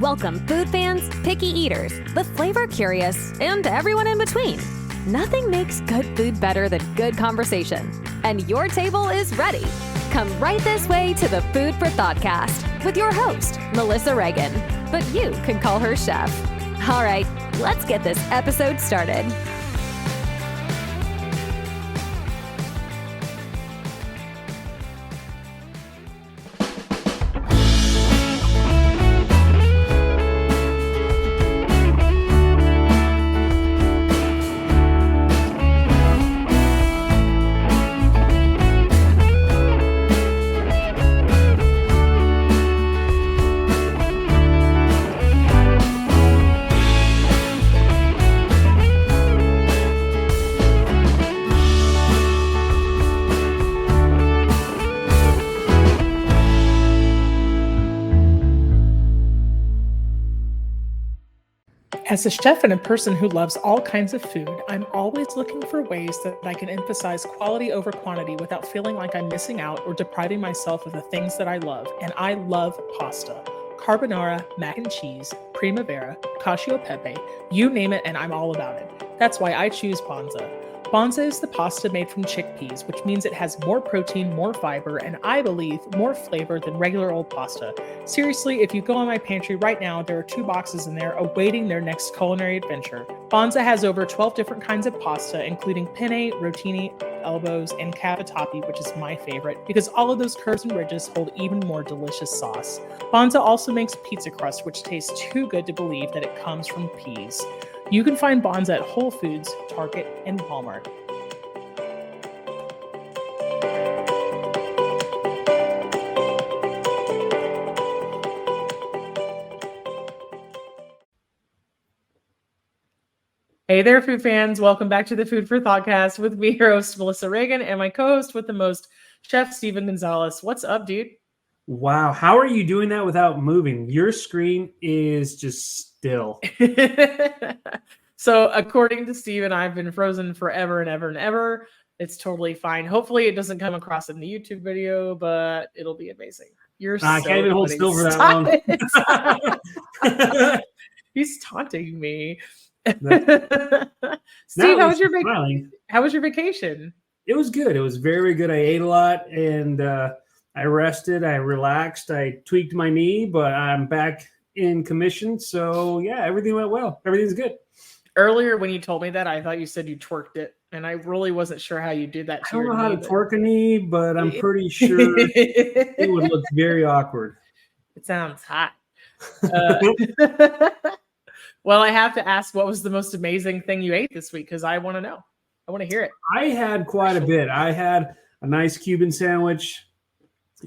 Welcome food fans, picky eaters, the flavor curious, and everyone in between. Nothing makes good food better than good conversation. And your table is ready. Come right this way to the Food for Thoughtcast with your host, Melissa Reagan. But you can call her Chef. All right, let's get this episode started. As a chef and a person who loves all kinds of food, I'm always looking for ways that I can emphasize quality over quantity without feeling like I'm missing out or depriving myself of the things that I love. And I love pasta. Carbonara, mac and cheese, primavera, cacio e pepe, you name it and I'm all about it. That's why I choose Banza. Banza is the pasta made from chickpeas, which means it has more protein, more fiber, and I believe more flavor than regular old pasta. Seriously, if you go in my pantry right now, there are 2 boxes in there awaiting their next culinary adventure. Banza has over 12 different kinds of pasta, including penne, rotini, elbows, and cavatappi, which is my favorite, because all of those curves and ridges hold even more delicious sauce. Banza also makes pizza crust, which tastes too good to believe that it comes from peas. You can find Banza at Whole Foods, Target, and Walmart. Hey there, food fans. Welcome back to the Food for Thoughtcast with me, your host, Melissa Reagan, and my co-host with the most, Chef Steven Gonzalez. What's up, dude? Wow. How are you doing that without moving? Your screen is just still. So according to Steven, I've been frozen forever and ever and ever. It's totally fine. Hopefully it doesn't come across in the YouTube video, but it'll be amazing. I can't even hold still for that long. He's taunting me. Steve, how was your vacation? It was good. It was very, very good. I ate a lot and I rested. I relaxed. I tweaked my knee, but I'm back in commission. So yeah, everything went well. Everything's good. Earlier when you told me that, I thought you said you twerked it, and I really wasn't sure how you did that. I don't know how to twerk a knee, but I'm pretty sure it would look very awkward. It sounds hot. Well, I have to ask, what was the most amazing thing you ate this week? Because I want to know. I want to hear it. I had quite a bit. I had a nice Cuban sandwich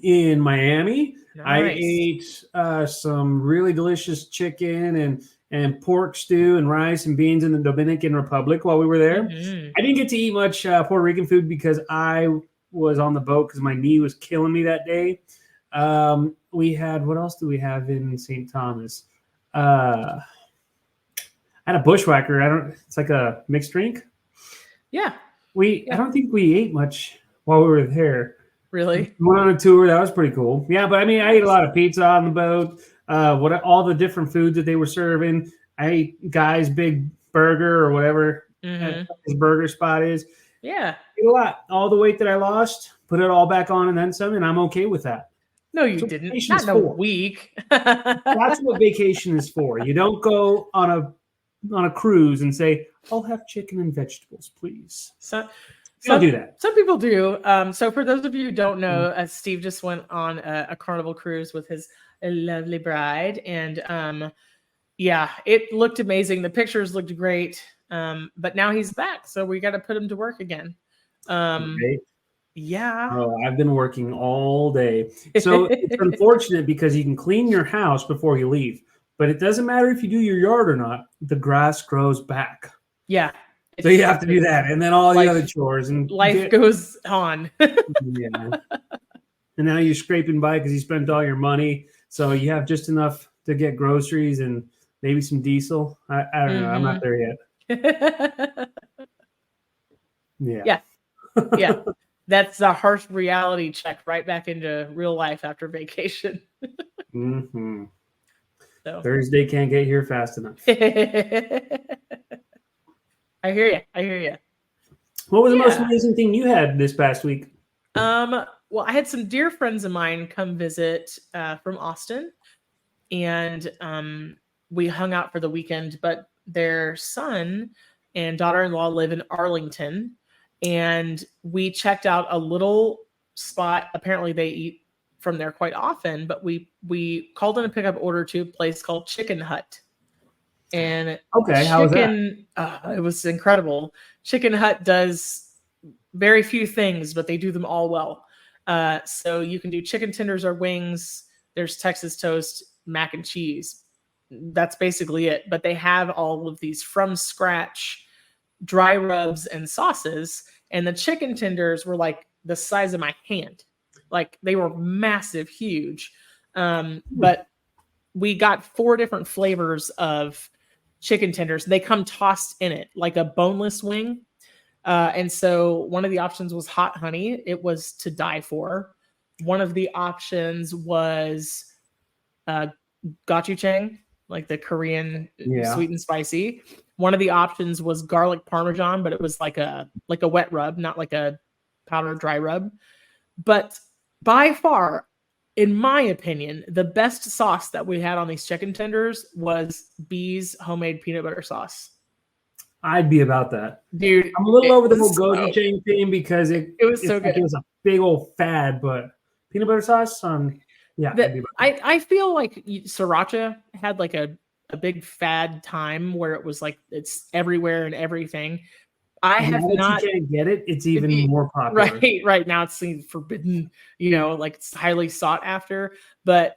in Miami. Nice. I ate some really delicious chicken and pork stew and rice and beans in the Dominican Republic while we were there. Mm-hmm. I didn't get to eat much Puerto Rican food because I was on the boat because my knee was killing me that day. We had, what else do we have in St. Thomas? I had a bushwhacker. It's like a mixed drink. Yeah. I don't think we ate much while we were there. Really? We went on a tour. That was pretty cool. Yeah, but I mean, I ate a lot of pizza on the boat. All the different foods that they were serving. I ate Guy's Big Burger or whatever his burger spot is. Yeah. Ate a lot. All the weight that I lost, put it all back on and then some, and I'm okay with that. No, you didn't. Not in a week. That's what vacation is for. You don't go on a cruise and say, I'll have chicken and vegetables, please. Don't do that. Some people do. So for those of you who don't know, Steve just went on a Carnival cruise with his lovely bride. And yeah, it looked amazing. The pictures looked great. But now he's back. So we got to put him to work again. Okay. Yeah. Oh, I've been working all day. So it's unfortunate because you can clean your house before you leave. But it doesn't matter if you do your yard or not. The grass grows back. Yeah. So you have to do that. And then all the other chores. And life goes on. Yeah. And now you're scraping by because you spent all your money. So you have just enough to get groceries and maybe some diesel. I don't know. I'm not there yet. Yeah. Yeah. That's the harsh reality check right back into real life after vacation. Mm-hmm. So Thursday can't get here fast enough. I hear you. I hear you. What was the most amazing thing you had this past week? Well, I had some dear friends of mine come visit from Austin, and we hung out for the weekend, but their son and daughter-in-law live in Arlington, and we checked out a little spot. Apparently they eat from there quite often, but we called in a pickup order to a place called Chicken Hut. And okay, how was that? It was incredible. Chicken Hut does very few things, but they do them all well. So you can do chicken tenders or wings. There's Texas toast, mac and cheese. That's basically it. But they have all of these from scratch dry rubs and sauces. And the chicken tenders were like the size of my hand. Like they were massive, huge. But we got 4 different flavors of chicken tenders. They come tossed in it like a boneless wing. And so one of the options was hot honey. It was to die for. One of the options was gochujang, like the Korean sweet and spicy. One of the options was garlic parmesan, but it was like a wet rub, not like a powdered dry rub. But by far, in my opinion, the best sauce that we had on these chicken tenders was Bee's homemade peanut butter sauce. I'd be about that, dude. I'm a little over the whole gochujang thing because it was so good. It was a big old fad, but peanut butter sauce I feel like sriracha had like a big fad time where it was like it's everywhere and everything. I have not. You can't get it. It's even more popular. Right now it's forbidden. Like it's highly sought after. But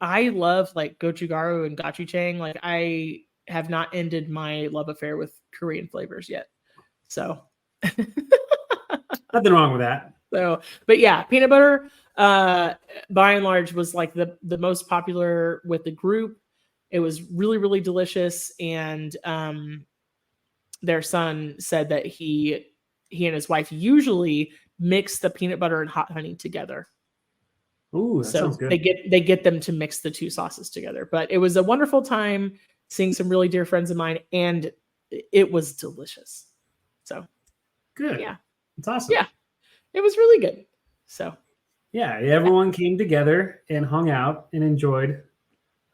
I love like gochugaru and gochujang. Like I have not ended my love affair with Korean flavors yet. So nothing wrong with that. So, but yeah, peanut butter by and large was like the most popular with the group. It was really, really delicious. And their son said that he and his wife usually mix the peanut butter and hot honey together. Ooh, that sounds good. They get them to mix the 2 sauces together. But it was a wonderful time seeing some really dear friends of mine, and it was delicious. So good. Yeah. It's awesome. Yeah. It was really good. So yeah, everyone came together and hung out and enjoyed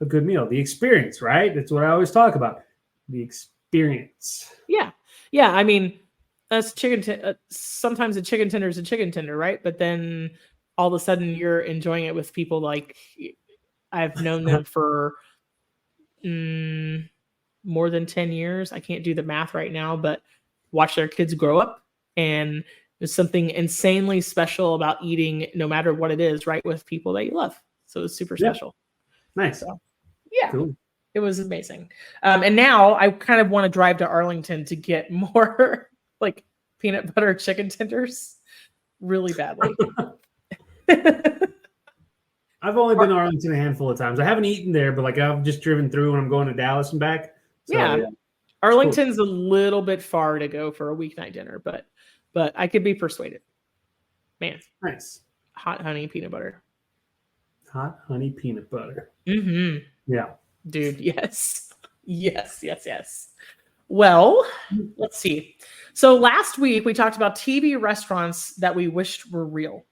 a good meal. The experience, right? That's what I always talk about. The experience. Yeah. Yeah. I mean, that's sometimes a chicken tender is a chicken tender, right? But then all of a sudden you're enjoying it with people like I've known them for more than 10 years. I can't do the math right now, but watch their kids grow up. And there's something insanely special about eating, no matter what it is, right, with people that you love. So it's super special. Nice. So, yeah. Cool. It was amazing. And now I kind of want to drive to Arlington to get more like peanut butter chicken tenders really badly. I've only been to Arlington a handful of times. I haven't eaten there, but like I've just driven through when I'm going to Dallas and back. So, yeah. Arlington's a little bit far to go for a weeknight dinner, but I could be persuaded. Man. Nice. Hot honey peanut butter. Hot honey peanut butter. Mm-hmm. Yeah. Dude, yes. Yes. Well, let's see. So last week we talked about TV restaurants that we wished were real.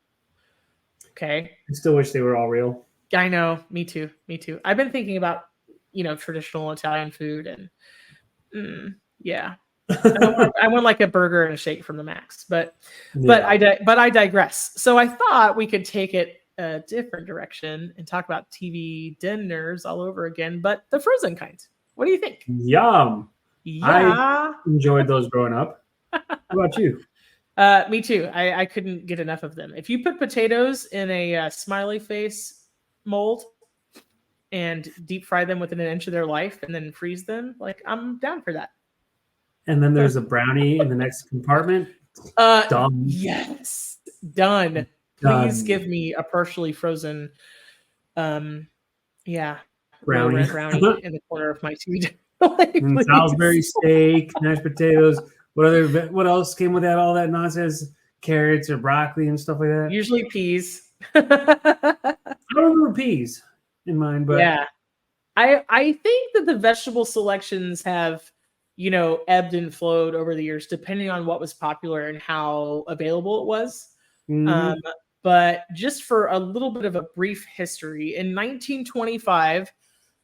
Okay. I still wish they were all real. I know. Me too. I've been thinking about, traditional Italian food and yeah. I want like a burger and a shake from the Max, but I digress. So I thought we could take it a different direction and talk about TV dinners all over again, but the frozen kind. What do you think? Yum. Yeah. I enjoyed those growing up. How about you? Me too. I couldn't get enough of them. If you put potatoes in a smiley face mold and deep fry them within 1 inch of their life and then freeze them, like I'm down for that. And then there's a brownie in the next compartment. Done. Yes. Done. Please give me a partially frozen brownie in the corner of my TV. And Salisbury steak, mashed potatoes. What else came with that? All that nonsense, carrots or broccoli and stuff like that. Usually peas. I don't remember peas in mine, but yeah, I think that the vegetable selections have, ebbed and flowed over the years, depending on what was popular and how available it was. Mhm. But just for a little bit of a brief history, in 1925,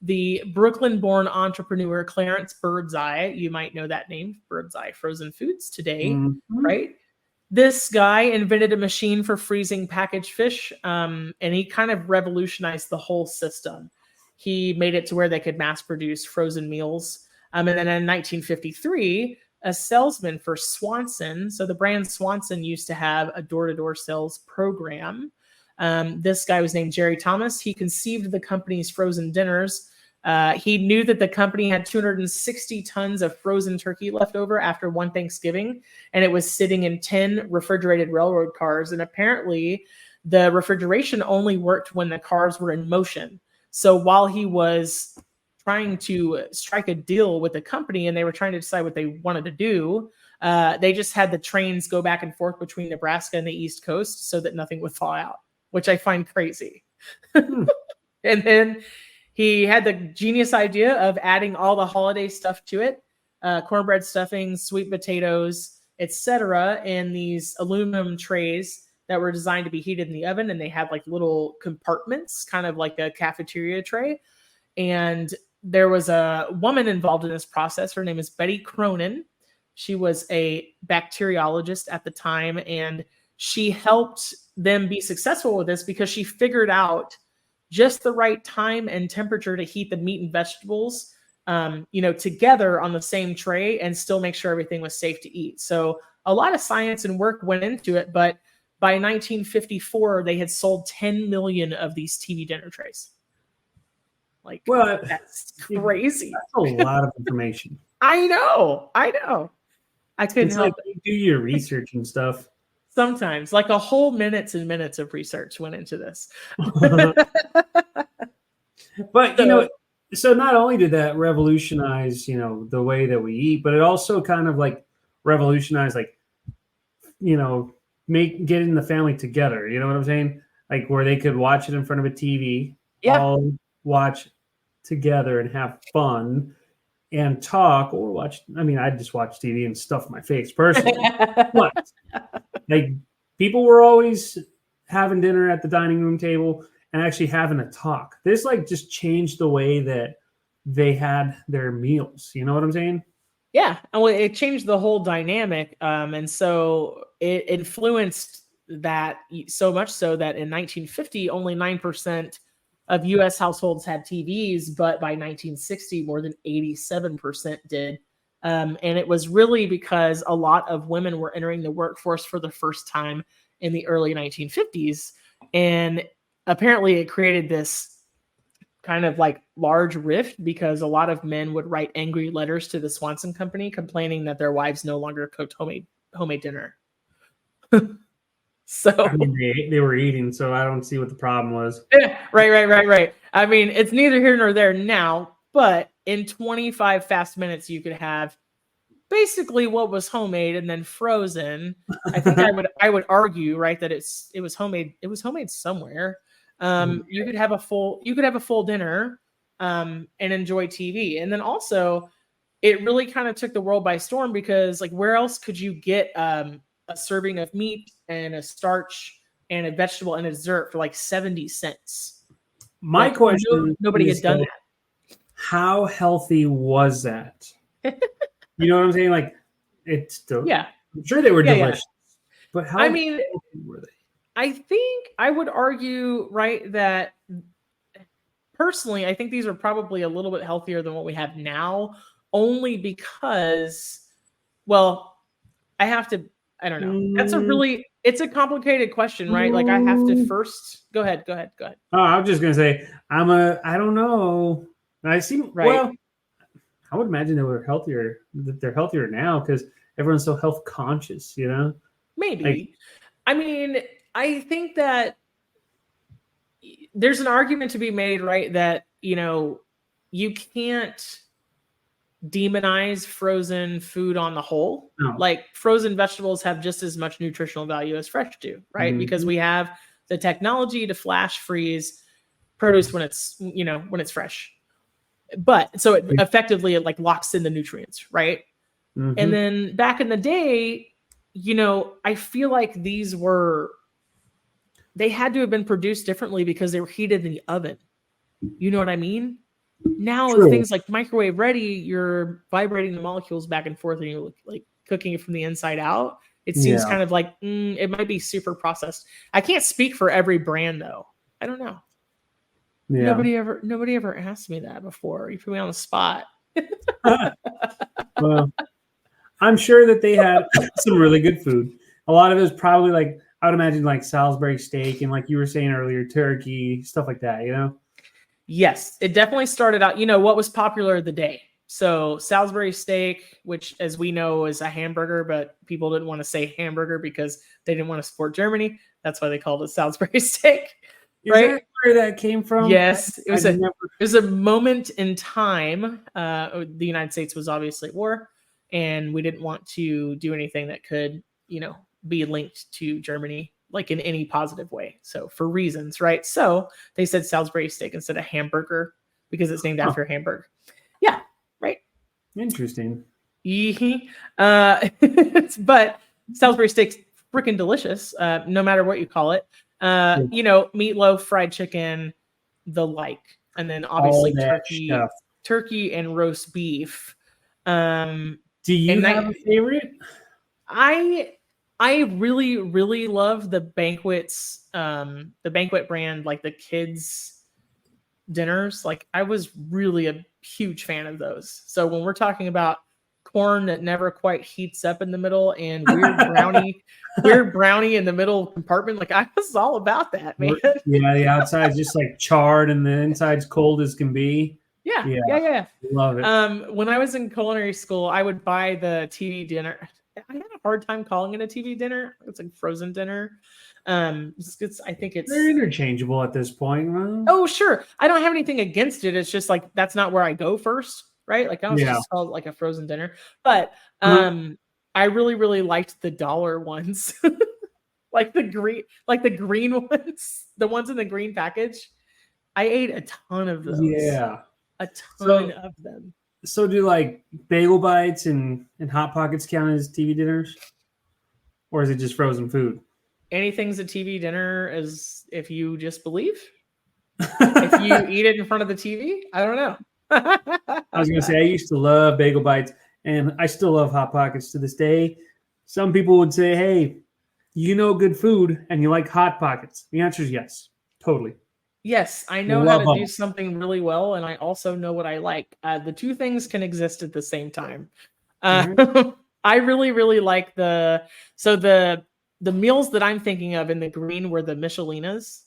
the Brooklyn-born entrepreneur Clarence Birdseye, you might know that name, Birdseye Frozen Foods today, Mhm. right? This guy invented a machine for freezing packaged fish, and he kind of revolutionized the whole system. He made it to where they could mass produce frozen meals. And then in 1953, a salesman for Swanson, so the brand Swanson used to have a door-to-door sales program. This guy was named Jerry Thomas. He conceived the company's frozen dinners. He knew that the company had 260 tons of frozen turkey left over after one Thanksgiving, and it was sitting in 10 refrigerated railroad cars. And apparently, the refrigeration only worked when the cars were in motion. So while he was trying to strike a deal with the company and they were trying to decide what they wanted to do, they just had the trains go back and forth between Nebraska and the East Coast so that nothing would fall out, which I find crazy. And then he had the genius idea of adding all the holiday stuff to it, cornbread stuffing, sweet potatoes, etc., in these aluminum trays that were designed to be heated in the oven. And they had like little compartments, kind of like a cafeteria tray. And there was a woman involved in this process. Her name is Betty Cronin. She was a bacteriologist at the time, and she helped them be successful with this because she figured out just the right time and temperature to heat the meat and vegetables, together on the same tray and still make sure everything was safe to eat. So a lot of science and work went into it, but by 1954, they had sold 10 million of these TV dinner trays. Like, well, that's crazy. That's a lot of information. I know. I couldn't help it. You do your research and stuff. Sometimes, like a whole minutes and minutes of research went into this. But, so not only did that revolutionize, the way that we eat, but it also kind of like revolutionized, like, getting the family together. You know what I'm saying? Like where they could watch it in front of a TV, all watch together and have fun and talk or watch. I mean, I just watch TV and stuff my face personally. But like people were always having dinner at the dining room table and actually having a talk. This like just changed the way that they had their meals. You know what I'm saying? Yeah. And it changed the whole dynamic. And so it influenced that so much so that in 1950, only 9% of U.S. households had TVs, but by 1960, more than 87% did. And it was really because a lot of women were entering the workforce for the first time in the early 1950s. And apparently it created this kind of like large rift because a lot of men would write angry letters to the Swanson Company complaining that their wives no longer cooked homemade dinner. So I mean, they were eating, so I don't see what the problem was. Yeah, right. I mean, it's neither here nor there now, but in 25 fast minutes, you could have basically what was homemade and then frozen. I think I would argue, right, that it was homemade. It was homemade somewhere. You could have a full dinner, and enjoy TV, and then also it really kind of took the world by storm because like where else could you get a serving of meat and a starch and a vegetable and a dessert for like 70 cents. My question nobody had done that. How healthy was that? You know what I'm saying? Like it's still, yeah. I'm sure they were delicious. Yeah. But how healthy were they? I think I would argue, right, that personally, I think these are probably a little bit healthier than what we have now, only because, well, I don't know. It's a complicated question, right? Like I have to first go ahead. Oh, I was just going to say, I don't know. I see. Right. Well, I would imagine they're healthier now because everyone's so health conscious, Maybe. Like, I mean, I think that there's an argument to be made, right? That, you can't demonize frozen food on the whole. No. Like frozen vegetables have just as much nutritional value as fresh do, right? Mm-hmm. Because we have the technology to flash freeze produce when it's fresh. but so it effectively it like locks in the nutrients, right? Mhm. And then back in the day, I feel like they had to have been produced differently because they were heated in the oven. You know what I mean? Now True. things like microwave ready, you're vibrating the molecules back and forth and you're like cooking it from the inside out. It seems kind of like it might be super processed. I can't speak for every brand though. I don't know. Yeah. Nobody ever asked me that before. You put me on the spot. Well, I'm sure that they had some really good food. A lot of it was probably like, I would imagine like Salisbury steak and like you were saying earlier, turkey, stuff like that, Yes, it definitely started out, what was popular the day. So Salisbury steak, which as we know is a hamburger, but people didn't want to say hamburger because they didn't want to support Germany. That's why they called it Salisbury steak. Right? Is that where that came from? Yes, it was a moment in time. The United States was obviously at war, and we didn't want to do anything that could, be linked to Germany, like in any positive way. So for reasons, right? So they said Salisbury steak instead of hamburger because it's named after Hamburg. Yeah, right. Interesting. But Salisbury steak's freaking delicious, no matter what you call it. Meatloaf, fried chicken, the like, and then obviously turkey and roast beef. Do you have a favorite? I really, really love the banquets, the banquet brand, like the kids' dinners. Like I was really a huge fan of those. So when we're talking about corn that never quite heats up in the middle and weird brownie in the middle compartment, like I was all about that, man. Yeah, the outside's just like charred and the inside's cold as can be. Yeah. Love it. When I was in culinary school, I would buy the TV dinner. I had a hard time calling it a TV dinner. It's like frozen dinner. I think they're interchangeable at this point, right? Oh, sure. I don't have anything against it. It's just like that's not where I go first, right? Like I don't just call it like a frozen dinner. But I really, really liked the dollar ones. like the green ones, the ones in the green package. I ate a ton of those. Yeah. A ton of them. So do like Bagel Bites and Hot Pockets count as TV dinners? Or is it just frozen food? Anything's a TV dinner as if you just believe. If you eat it in front of the TV, I don't know. I was going to say, I used to love Bagel Bites and I still love Hot Pockets to this day. Some people would say, hey, good food and you like Hot Pockets. The answer is yes. Totally. Yes, I know how to do something really well, and I also know what I like. The two things can exist at the same time. I really, really like the meals that I'm thinking of in the green were the Michelinas.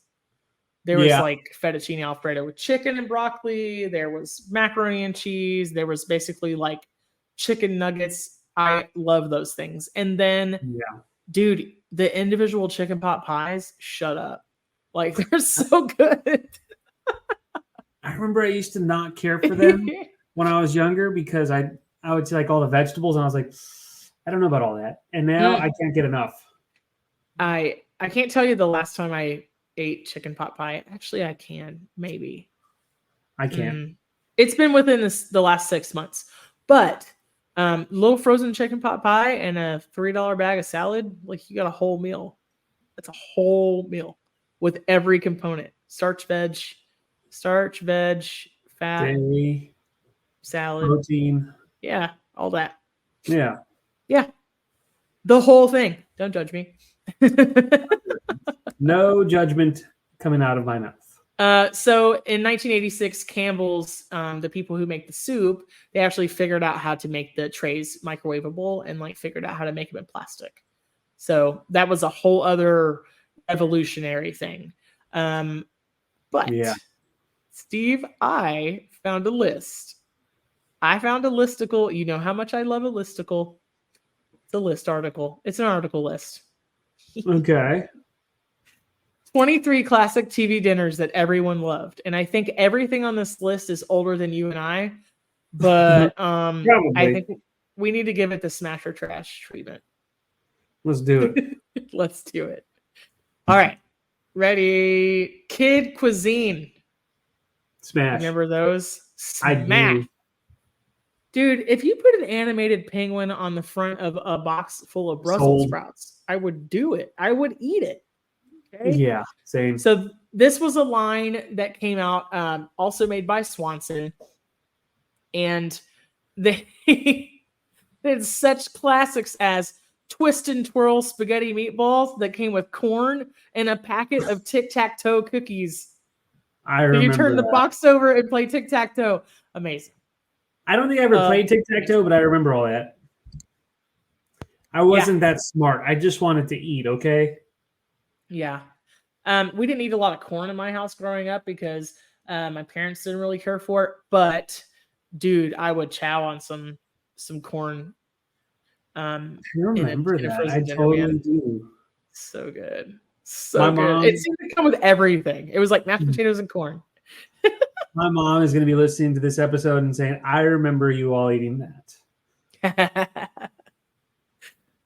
There was like fettuccine Alfredo with chicken and broccoli. There was macaroni and cheese. There was basically like chicken nuggets. I love those things. And then, dude, the individual chicken pot pies, shut up. Like they're so good. I remember I used to not care for them when I was younger because I would see like all the vegetables and I was like, I don't know about all that. And now I can't get enough. I can't tell you the last time I ate chicken pot pie. Actually, I can. Maybe. I can. It's been within the last 6 months. But little frozen chicken pot pie and a $3 bag of salad, like you got a whole meal. That's a whole meal. With every component, starch, veg, fat, dairy, salad, protein. Yeah, all that. Yeah. The whole thing. Don't judge me. No judgment coming out of my mouth. So in 1986, Campbell's, the people who make the soup, they actually figured out how to make the trays microwavable and like figured out how to make them in plastic. So that was a whole other evolutionary thing. But Steve, I found a list. I found a listicle. You know how much I love a listicle. It's a list article. It's an article list. Okay. 23 classic TV dinners that everyone loved. And I think everything on this list is older than you and I. But I think we need to give it the smash or trash treatment. Let's do it. Let's do it. All right. Ready? Kid cuisine. Smash. Remember those? I Smash. do. Dude, if you put an animated penguin on the front of a box full of Brussels Sold. sprouts, I would do it. I would eat it. Okay. Yeah, same. So this was a line that came out, also made by Swanson, and they did such classics as twist and twirl spaghetti meatballs that came with corn and a packet of tic-tac-toe cookies. I remember. You turn the box over and play tic-tac-toe. Amazing. I don't think I ever played tic-tac-toe, but I remember all that. I wasn't that smart. I just wanted to eat, okay? Yeah. We didn't eat a lot of corn in my house growing up because my parents didn't really care for it. But, dude, I would chow on some corn. I remember that. I totally do. So good. So good. It seemed to come with everything. It was like mashed potatoes and corn. My mom is going to be listening to this episode and saying, I remember you all eating that.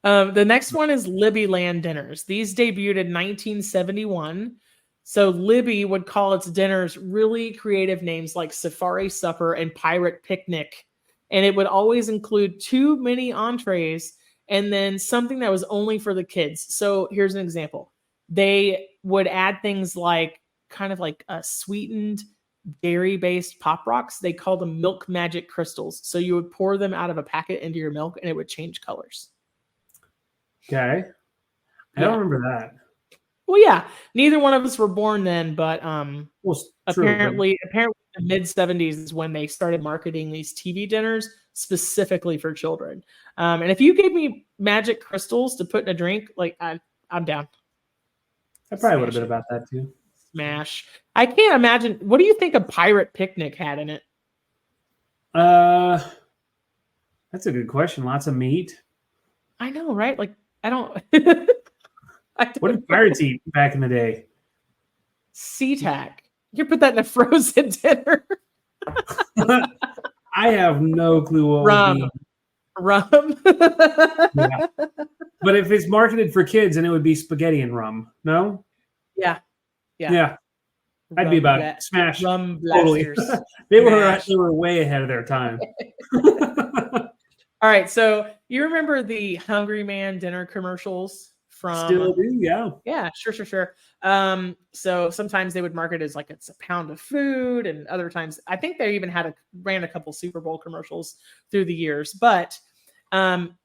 The next one is Libby Land dinners. These debuted in 1971. So Libby would call its dinners really creative names like Safari Supper and Pirate Picnic. And it would always include 2 mini entrees and then something that was only for the kids. So here's an example. They would add things like kind of like a sweetened dairy-based Pop Rocks. They called them Milk Magic Crystals. So you would pour them out of a packet into your milk and it would change colors. Okay. I don't remember that. Well, yeah. Neither one of us were born then, but apparently the mid-70s is when they started marketing these TV dinners specifically for children. And if you gave me magic crystals to put in a drink, like I'm down. I probably would have been about that too. Smash. I can't imagine. What do you think a Pirate Picnic had in it? That's a good question. Lots of meat. I know, right? Like, I don't. What did pirates eat back in the day? SeaTac. You put that in a frozen dinner. I have no clue what rum. Yeah. But if it's marketed for kids, then it would be spaghetti and rum. No? Yeah. I'd be about it. Smash. Rum blasters. Totally. They were way ahead of their time. All right, so you remember the Hungry Man dinner commercials from? Still do, yeah. Yeah, sure. So sometimes they would market as like it's a pound of food, and other times I think they even ran a couple Super Bowl commercials through the years. But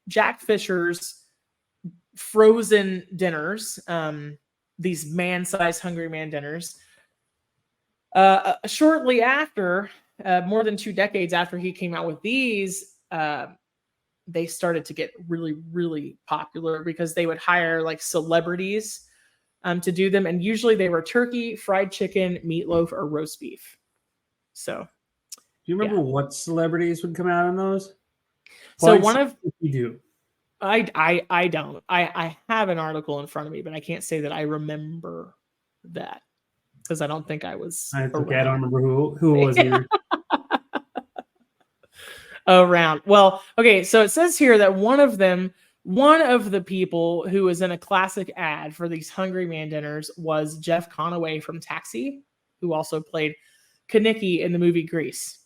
Jack Fisher's frozen dinners, these man-sized Hungry Man dinners, shortly after, more than 2 decades after he came out with these, they started to get really, really popular because they would hire like celebrities to do them. And usually they were turkey, fried chicken, meatloaf, or roast beef. So do you remember what celebrities would come out on those? So one of you do. I don't. I have an article in front of me, but I can't say that I remember that because I don't think I was around. I don't remember who was here. Around. Well, okay, so it says here that one of the people who was in a classic ad for these Hungry Man dinners was Jeff Conaway from Taxi, who also played Kenickie in the movie Grease.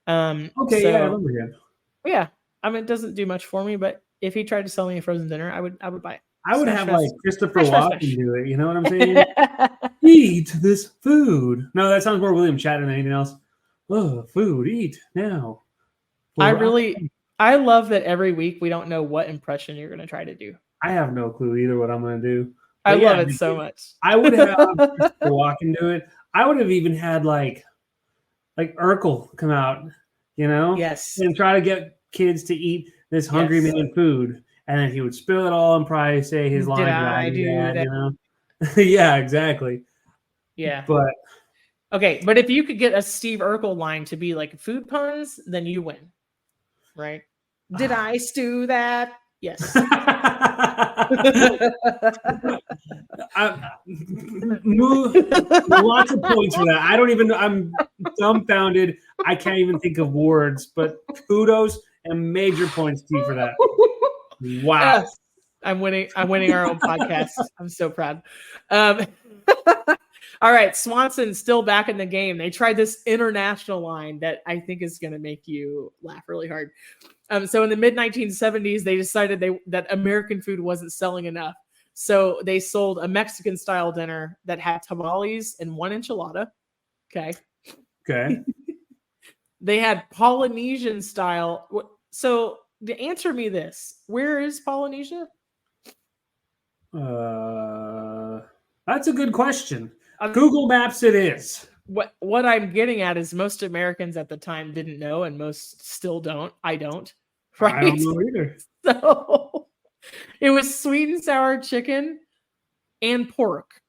Okay, yeah, I remember him. Yeah, I mean, it doesn't do much for me, but if he tried to sell me a frozen dinner, I would buy it. I would have like Christopher Walken do it. You know what I'm saying? Eat this food. No, that sounds more William Shatner than anything else. Oh, food, eat now. I love that every week we don't know what impression you're going to try to do. I have no clue either what I'm going to do. I love it so much. I would have Christopher Walken do it. I would have even had like Urkel come out, you know? Yes. And try to get kids to eat this Hungry Man food. And then he would spill it all and probably say his line. Did I do that? You know? Yeah, exactly. Yeah. But okay, but if you could get a Steve Urkel line to be like food puns, then you win. Right? Did I stew that? Yes. Lots of points for that. I'm dumbfounded. I can't even think of words, but kudos and major points to you for that. Wow. Yes. I'm winning our own podcast. I'm so proud. All right, Swanson's still back in the game. They tried this international line that I think is going to make you laugh really hard. So in the mid 1970s, they decided that American food wasn't selling enough. So they sold a Mexican style dinner that had tamales and one enchilada. Okay. They had Polynesian style. So to answer me this, where is Polynesia? That's a good question. Google Maps it is. What I'm getting at is most Americans at the time didn't know, and most still don't. I don't. Right? I don't know either. So it was sweet and sour chicken and pork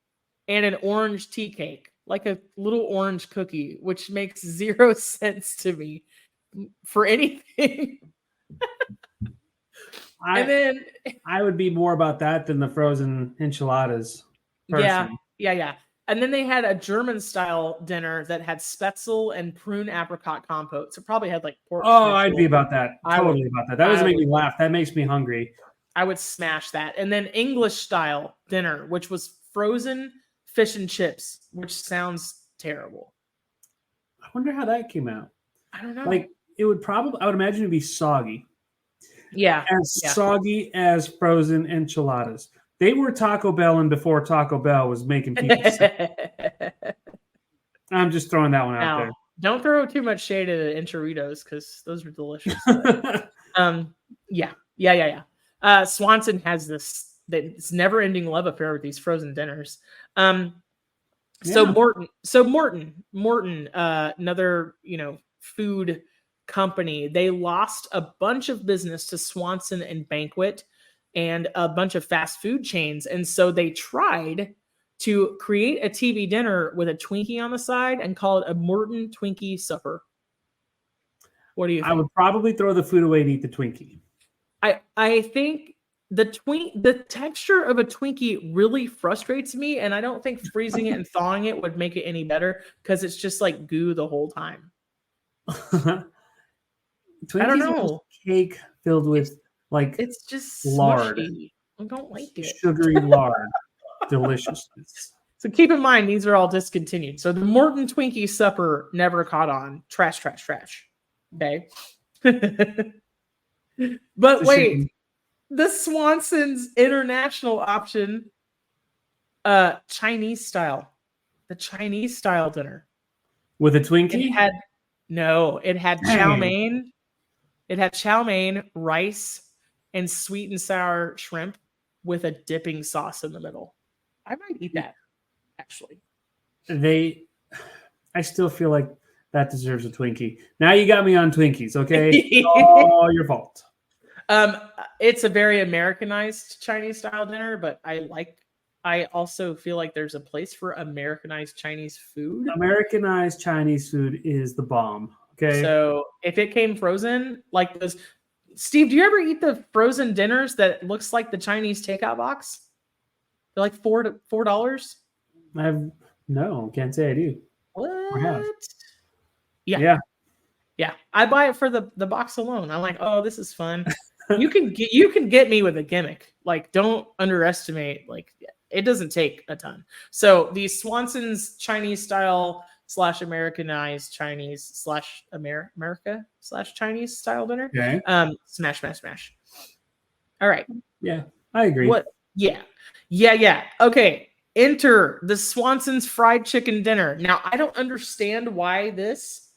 and an orange tea cake, like a little orange cookie, which makes 0 sense to me for anything. I would be more about that than the frozen enchiladas. Personally. Yeah. And then they had a German style dinner that had spätzle and prune apricot compote. So probably had like pork. Oh, I'd be about that. Totally about that. That doesn't make me laugh. That makes me hungry. I would smash that. And then English style dinner, which was frozen fish and chips, which sounds terrible. I wonder how that came out. I don't know. Like it would probably, I would imagine it'd be soggy. Yeah. Soggy as frozen enchiladas. They were Taco Bell and before Taco Bell was making people sick. I'm just throwing that one out there. Don't throw too much shade at Enchiritos because those are delicious. Yeah. Swanson has this never-ending love affair with these frozen dinners. So Morton, another food company, they lost a bunch of business to Swanson and Banquet and a bunch of fast food chains. And so they tried to create a TV dinner with a Twinkie on the side and call it a Morton Twinkie Supper. What do you think? I would probably throw the food away and eat the Twinkie. I think the texture of a Twinkie really frustrates me, and I don't think freezing it and thawing it would make it any better because it's just like goo the whole time. Twinkies I don't know. Cake filled with it's just lard. Smushy. I don't like it. Sugary lard. Deliciousness. So keep in mind, these are all discontinued. So the Morton Twinkie Supper never caught on. Trash. Okay. But wait, the Swanson's international option, Chinese style. The Chinese style dinner. With a Twinkie? It had chow mein. It had chow mein, rice, and sweet and sour shrimp with a dipping sauce in the middle. I might eat that, actually. I still feel like that deserves a Twinkie. Now you got me on Twinkies, okay? It's all your fault. It's a very Americanized Chinese style dinner, but I also feel like there's a place for Americanized Chinese food. Americanized Chinese food is the bomb. Okay. So if it came frozen, like those, Steve, do you ever eat the frozen dinners that looks like the Chinese takeout box? They're like $4. No, can't say I do. What? Yeah. I buy it for the box alone. I'm like, oh, this is fun. You can get me with a gimmick. Like, don't underestimate. Like, it doesn't take a ton. So the Swanson's Chinese style / Americanized Chinese / America / Chinese style dinner. Okay. Smash. All right. Yeah, I agree. What? Yeah. Okay. Enter the Swanson's fried chicken dinner. Now, I don't understand why this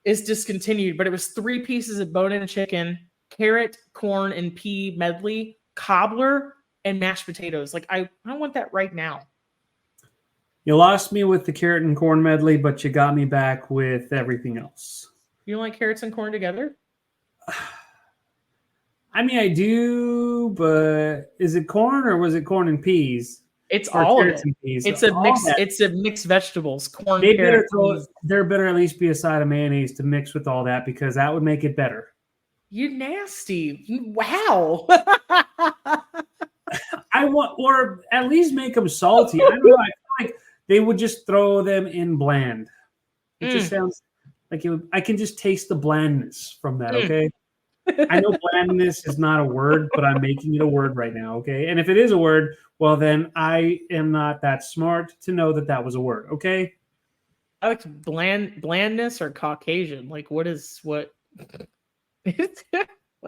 is discontinued, but it was 3 pieces of bone-in chicken, carrot, corn, and pea medley, cobbler, and mashed potatoes. Like, I want that right now. You lost me with the carrot and corn medley, but you got me back with everything else. You don't like carrots and corn together? I mean, I do, but is it corn or was it corn and peas? It's all of it. It's a mix. That. It's a mixed vegetables. Corn. There better at least be a side of mayonnaise to mix with all that because that would make it better. You're nasty. Wow. I want, or at least make them salty. I don't know. I feel like they would just throw them in bland. It just sounds like it would, I can just taste the blandness from that. Okay. I know blandness is not a word, but I'm making it a word right now, okay? And if it is a word, well, then I am not that smart to know that that was a word, okay? I like blandness or Caucasian. Like, what? Like,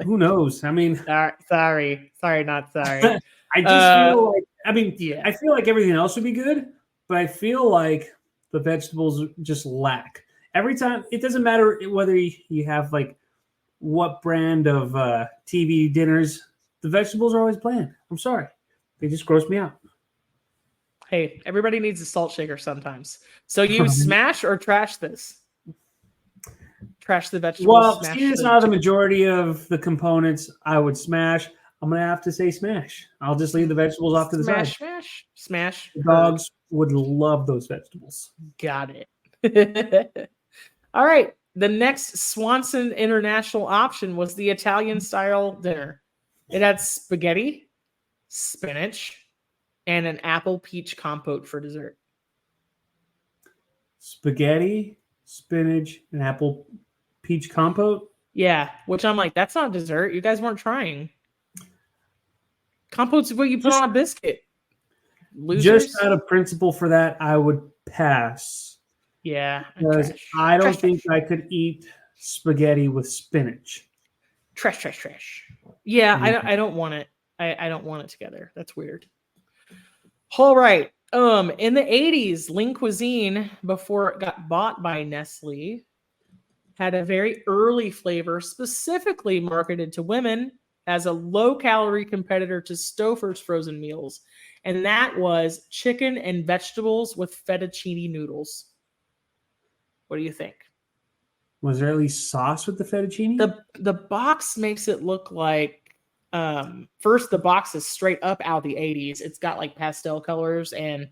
who knows? I mean, sorry, not sorry. I just feel like, yeah. I feel like everything else would be good, but I feel like the vegetables just lack. Every time, it doesn't matter whether you have like what brand of TV dinners, the vegetables are always bland. I'm sorry. They just gross me out. Hey, everybody needs a salt shaker sometimes. So you smash or trash this? Trash the vegetables. Well, seeing it's not the majority of the components, I would smash. I'm going to have to say smash. I'll just leave the vegetables off to the side. Smash. The dogs would love those vegetables. Got it. All right. The next Swanson International option was the Italian-style dinner. It had spaghetti, spinach, and an apple peach compote for dessert. Spaghetti, spinach, and apple peach compote? Yeah, which I'm like, that's not dessert. You guys weren't trying. Compote's what you put on a biscuit. Losers. Just out of principle for that, I would pass. Yeah. Because I don't think I could eat spaghetti with spinach. Trash. Yeah, I don't want it. I don't want it together. That's weird. All right. In the 80s, Lean Cuisine, before it got bought by Nestle, had a very early flavor specifically marketed to women as a low-calorie competitor to Stouffer's frozen meals. And that was chicken and vegetables with fettuccine noodles. What do you think? Was there at least sauce with the fettuccine? The box makes it look like, first the box is straight up out of the 80s. It's got like pastel colors and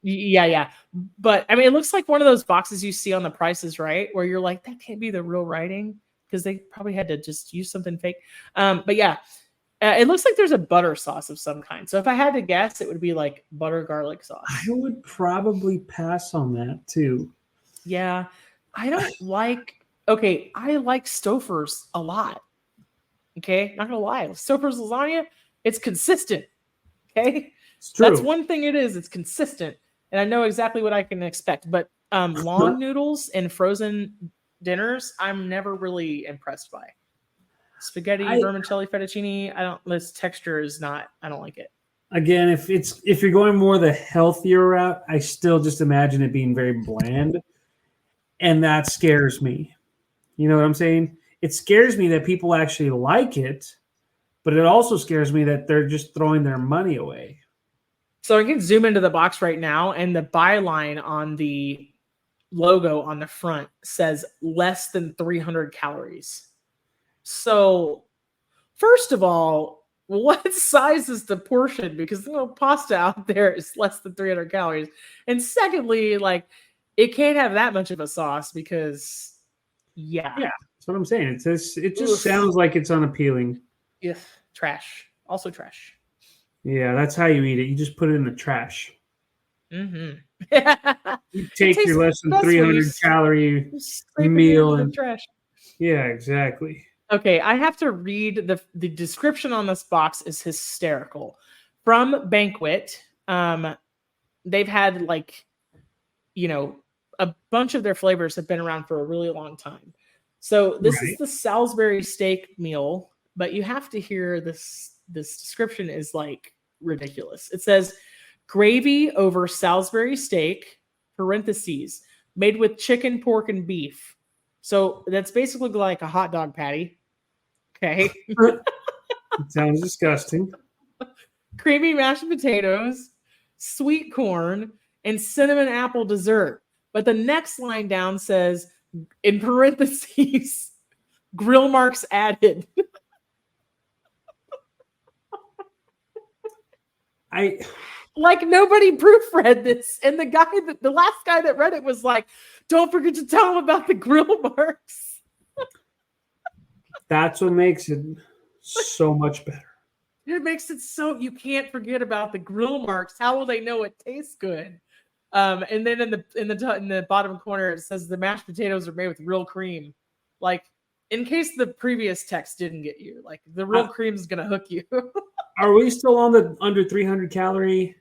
yeah. But I mean, it looks like one of those boxes you see on The Price is Right, where you're like, that can't be the real writing, because they probably had to just use something fake. But yeah, it looks like there's a butter sauce of some kind. So if I had to guess, it would be like butter garlic sauce. I would probably pass on that too. Yeah, I don't like. Okay, I like Stouffer's a lot. Okay, not gonna lie, Stouffer's lasagna, it's consistent. Okay, it's true. That's one thing it is. It's consistent, and I know exactly what I can expect. But long noodles and frozen dinners, I'm never really impressed by. Spaghetti, vermicelli, fettuccine. This texture is not. I don't like it. Again, if you're going more the healthier route, I still just imagine it being very bland, and that scares me. You know what I'm saying? It scares me that people actually like it, but it also scares me that they're just throwing their money away. So I can zoom into the box right now, and the byline on the logo on the front says less than 300 calories. So, first of all, what size is the portion? Because pasta out there is less than 300 calories. And secondly, like, it can't have that much of a sauce because, yeah. That's what I'm saying. It just sounds like it's unappealing. Yeah, trash. Also trash. Yeah, that's how you eat it. You just put it in the trash. Mm-hmm. You take your less than 300 calorie meal and trash. Yeah, exactly. Okay, I have to read the description on this box is hysterical. From Banquet, they've had a bunch of their flavors have been around for a really long time. So this is the Salisbury steak meal, but you have to hear this description is like ridiculous. It says gravy over Salisbury steak, parentheses, made with chicken, pork, and beef. So that's basically like a hot dog patty. Okay. It sounds disgusting. Creamy mashed potatoes, sweet corn, and cinnamon apple dessert. But the next line down says, in parentheses, grill marks added. Nobody proofread this, and the last guy that read it was like, "Don't forget to tell him about the grill marks." That's what makes it so much better. It makes it so you can't forget about the grill marks. How will they know it tastes good? And then in the bottom corner it says the mashed potatoes are made with real cream. Like, in case the previous text didn't get you, like the real cream is gonna hook you. Are we still on the under 300 calorie?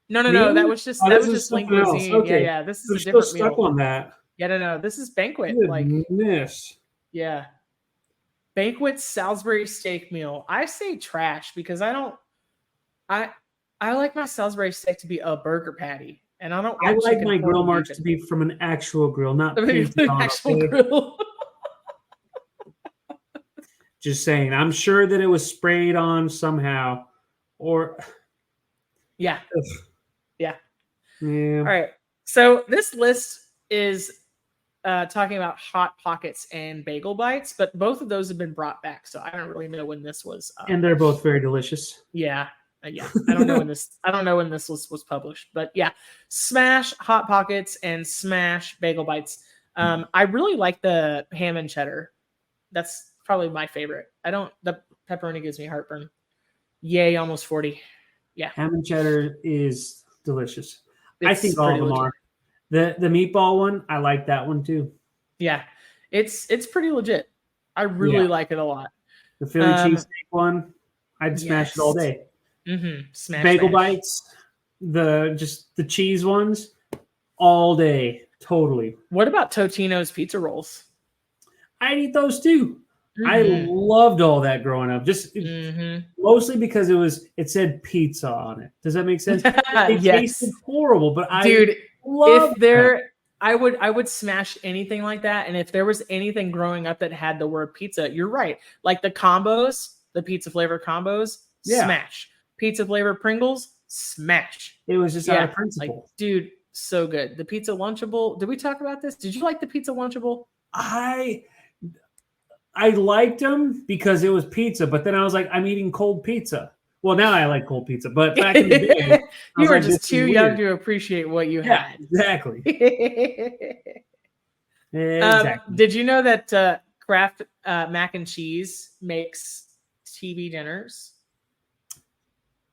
No. Meal? That was just Lean Cuisine. Okay. Yeah. This is We're a different still stuck meal. on that. Yeah, no. This is Banquet. Goodness. Yeah. Banquet Salisbury steak meal. I say trash because I like my Salisbury steak to be a burger patty, and I don't. I like my grill marks to be from an actual grill, not actual grill. Just saying. I'm sure that it was sprayed on somehow, or yeah. Yeah. All right. So this list is talking about Hot Pockets and Bagel Bites, but both of those have been brought back, so I don't really know when this was. And they're both very delicious. Yeah. I don't know when this. I don't know when this list was published, but yeah, smash Hot Pockets and smash Bagel Bites. I really like the ham and cheddar. That's probably my favorite. The pepperoni gives me heartburn. Yay, almost 40. Yeah, ham and cheddar is delicious. I think all of them legit. are. The meatball one, I like that one too. Yeah, it's pretty legit. I really like it a lot. The Philly cheesesteak one, I'd smash it all day. Smash Bagel Bites, the cheese ones, all day, totally. What about Totino's pizza rolls? I'd eat those too. I loved all that growing up. Just mostly because it said pizza on it. Does that make sense? It tasted horrible, but I would smash anything like that. And if there was anything growing up that had the word pizza, you're right. Like the combos, the pizza flavor combos, smash. Pizza flavor Pringles, smash. It was just out of principle. Like, dude, so good. The pizza Lunchable. Did we talk about this? Did you like the pizza Lunchable? I liked them because it was pizza, but then I was like, I'm eating cold pizza. Well, now I like cold pizza, but back in the day, you were just too young to appreciate what you had. Exactly. Did you know that Kraft Mac and Cheese makes TV dinners?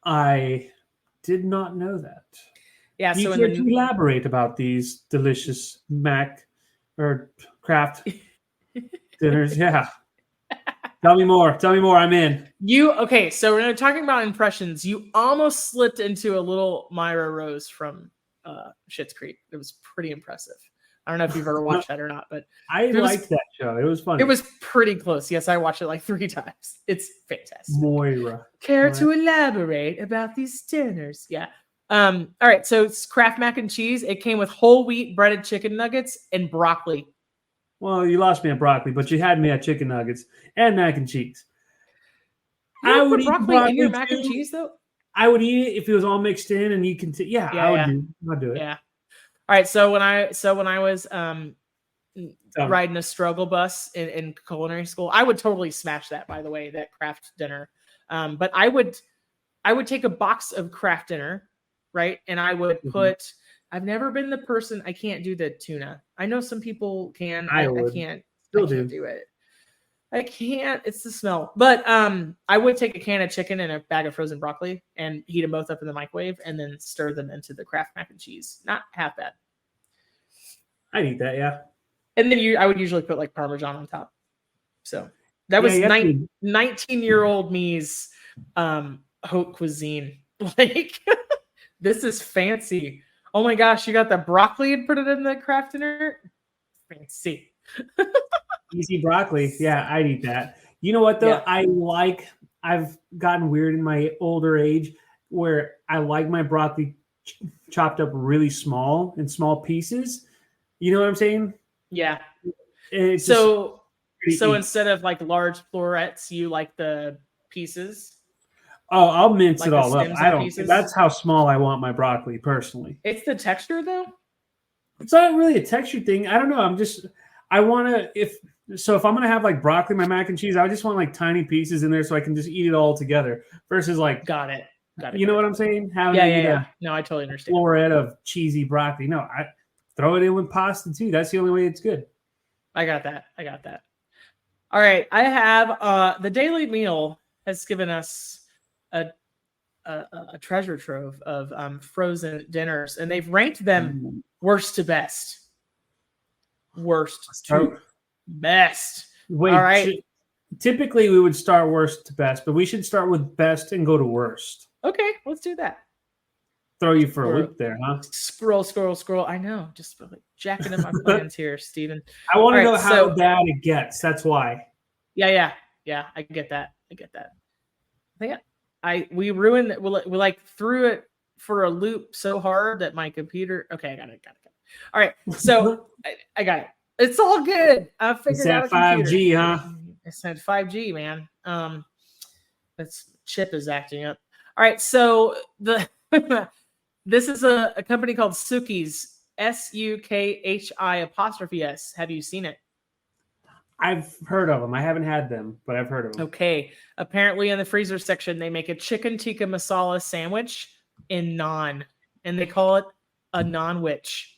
I did not know that. Yeah, you care to elaborate about these delicious Mac or Kraft dinners? Yeah. Tell me more. I'm in. So we're talking about impressions. You almost slipped into a little Myra Rose from Schitt's Creek. It was pretty impressive. I don't know if you've ever watched that or not, but I liked that show. It was funny. It was pretty close. Yes, I watched it like 3 times. It's fantastic. Moira. Care to elaborate about these dinners? Yeah. All right. So it's Kraft Mac and Cheese. It came with whole wheat breaded chicken nuggets and broccoli. Well, you lost me at broccoli, but you had me at chicken nuggets and mac and cheese. I would eat broccoli in your mac and cheese, though. I would eat it if it was all mixed in, and you can. I'd do it. Yeah. All right. So when I was riding a struggle bus in culinary school, I would totally smash that. By the way, that Kraft dinner. But I would take a box of Kraft dinner, right, and I would put. I've never been the person. I can't do the tuna. I know some people can. I can't. Still do it. I can't. It's the smell. But I would take a can of chicken and a bag of frozen broccoli and heat them both up in the microwave and then stir them into the Kraft Mac and Cheese. Not half bad. I'd eat that, yeah. And then I would usually put like Parmesan on top. So that was 19-year-old me's haute cuisine. Like, this is fancy. Oh my gosh, you got the broccoli and put it in the Kraft dinner? Fancy. Easy broccoli. Yeah, I'd eat that. You know what, though? Yeah. I've gotten weird in my older age where I like my broccoli chopped up really small in small pieces. You know what I'm saying? Yeah. So instead of like large florets, you like the pieces? Oh, I'll mince it all up. That's how small I want my broccoli personally. It's the texture though? It's not really a texture thing. I don't know. If I'm going to have like broccoli, my mac and cheese, I just want like tiny pieces in there so I can just eat it all together versus like. Got it. You know what I'm saying? Yeah. No, I totally understand. Floret of cheesy broccoli. No, I throw it in with pasta too. That's the only way it's good. I got that. All right. I have the Daily Meal has given us a treasure trove of frozen dinners, and they've ranked them worst to best. Worst to best. Wait, All right. typically we would start worst to best, but we should start with best and go to worst. Okay, let's do that. Throw you for a loop there, huh? Scroll. I know, just like jacking in my plans here, Steven. I want to know how bad it gets. That's why. Yeah. I get that. I think we ruined it. We like threw it for a loop so hard that my computer. Okay, I got it. All right, so I got it. It's all good. I figured out a 5G, huh? I said 5G, man. This chip is acting up. All right, so this is a company called Suki's, SUKHI''S. Have you seen it? I've heard of them. I haven't had them, but I've heard of them. Okay. Apparently in the freezer section, they make a chicken tikka masala sandwich in naan, and they call it a naan-wich.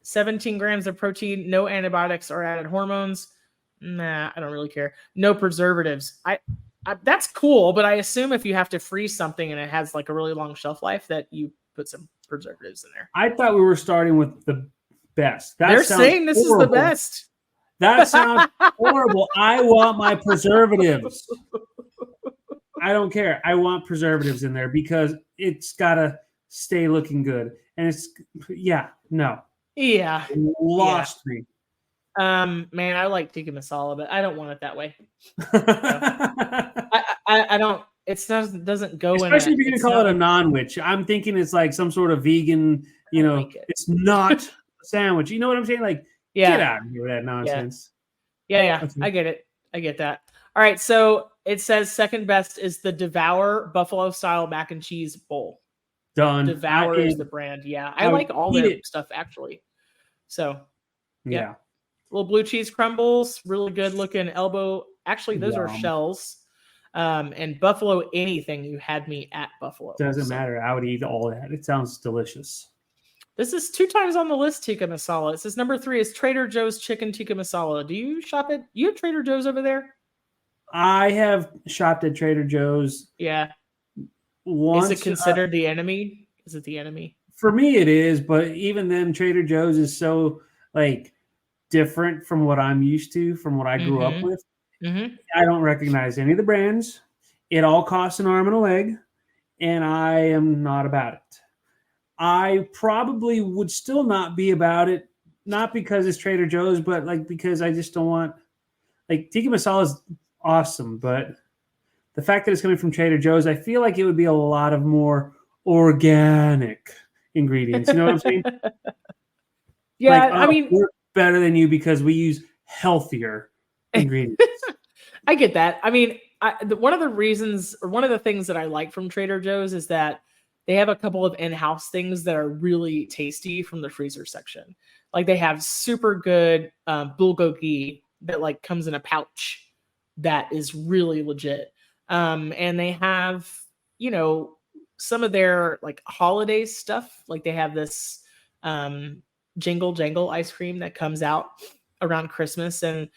17 grams of protein, no antibiotics or added hormones. Nah, I don't really care. No preservatives. I that's cool, but I assume if you have to freeze something and it has like a really long shelf life that you put some preservatives in there. I thought we were starting with the best. They're saying this is the best. That sounds horrible. I want my preservatives. I don't care. I want preservatives in there because it's got to stay looking good. And no. Yeah. Lost me. Man, I like tikka masala, but I don't want it that way. I don't. It doesn't go in. Especially if you're gonna call it a naan-wich. I'm thinking it's like some sort of vegan. It's not a sandwich. You know what I'm saying? Like, get out of here with that nonsense. Yeah. Okay. I get it. I get that. All right. So it says second best is the Devour Buffalo style mac and cheese bowl. Done. Devour is the brand. Yeah, I like all their stuff actually. So yeah. Little blue cheese crumbles, really good looking elbow. Actually, those are shells. And buffalo anything. You had me at buffalo. Doesn't matter. I would eat all that. It sounds delicious. This is 2 times on the list, tikka masala. It says number 3 is Trader Joe's chicken tikka masala. Do you shop at? You have Trader Joe's over there? I have shopped at Trader Joe's. Yeah. Once, is it considered the enemy? Is it the enemy? For me, it is. But even then, Trader Joe's is so like different from what I'm used to, from what I grew up with. Mm-hmm. I don't recognize any of the brands. It all costs an arm and a leg, and I am not about it. I probably would still not be about it, not because it's Trader Joe's, but like because I just don't want like tikka masala is awesome, but the fact that it's coming from Trader Joe's, I feel like it would be a lot of more organic ingredients. You know what I'm saying? Yeah, like, I mean, we're better than you because we use healthier ingredients. I get that. I mean, one of the things that I like from Trader Joe's is that they have a couple of in-house things that are really tasty from the freezer section. Like they have super good bulgogi that like comes in a pouch that is really legit. And they have, some of their like holiday stuff. Like they have this Jingle Jangle ice cream that comes out around Christmas. And,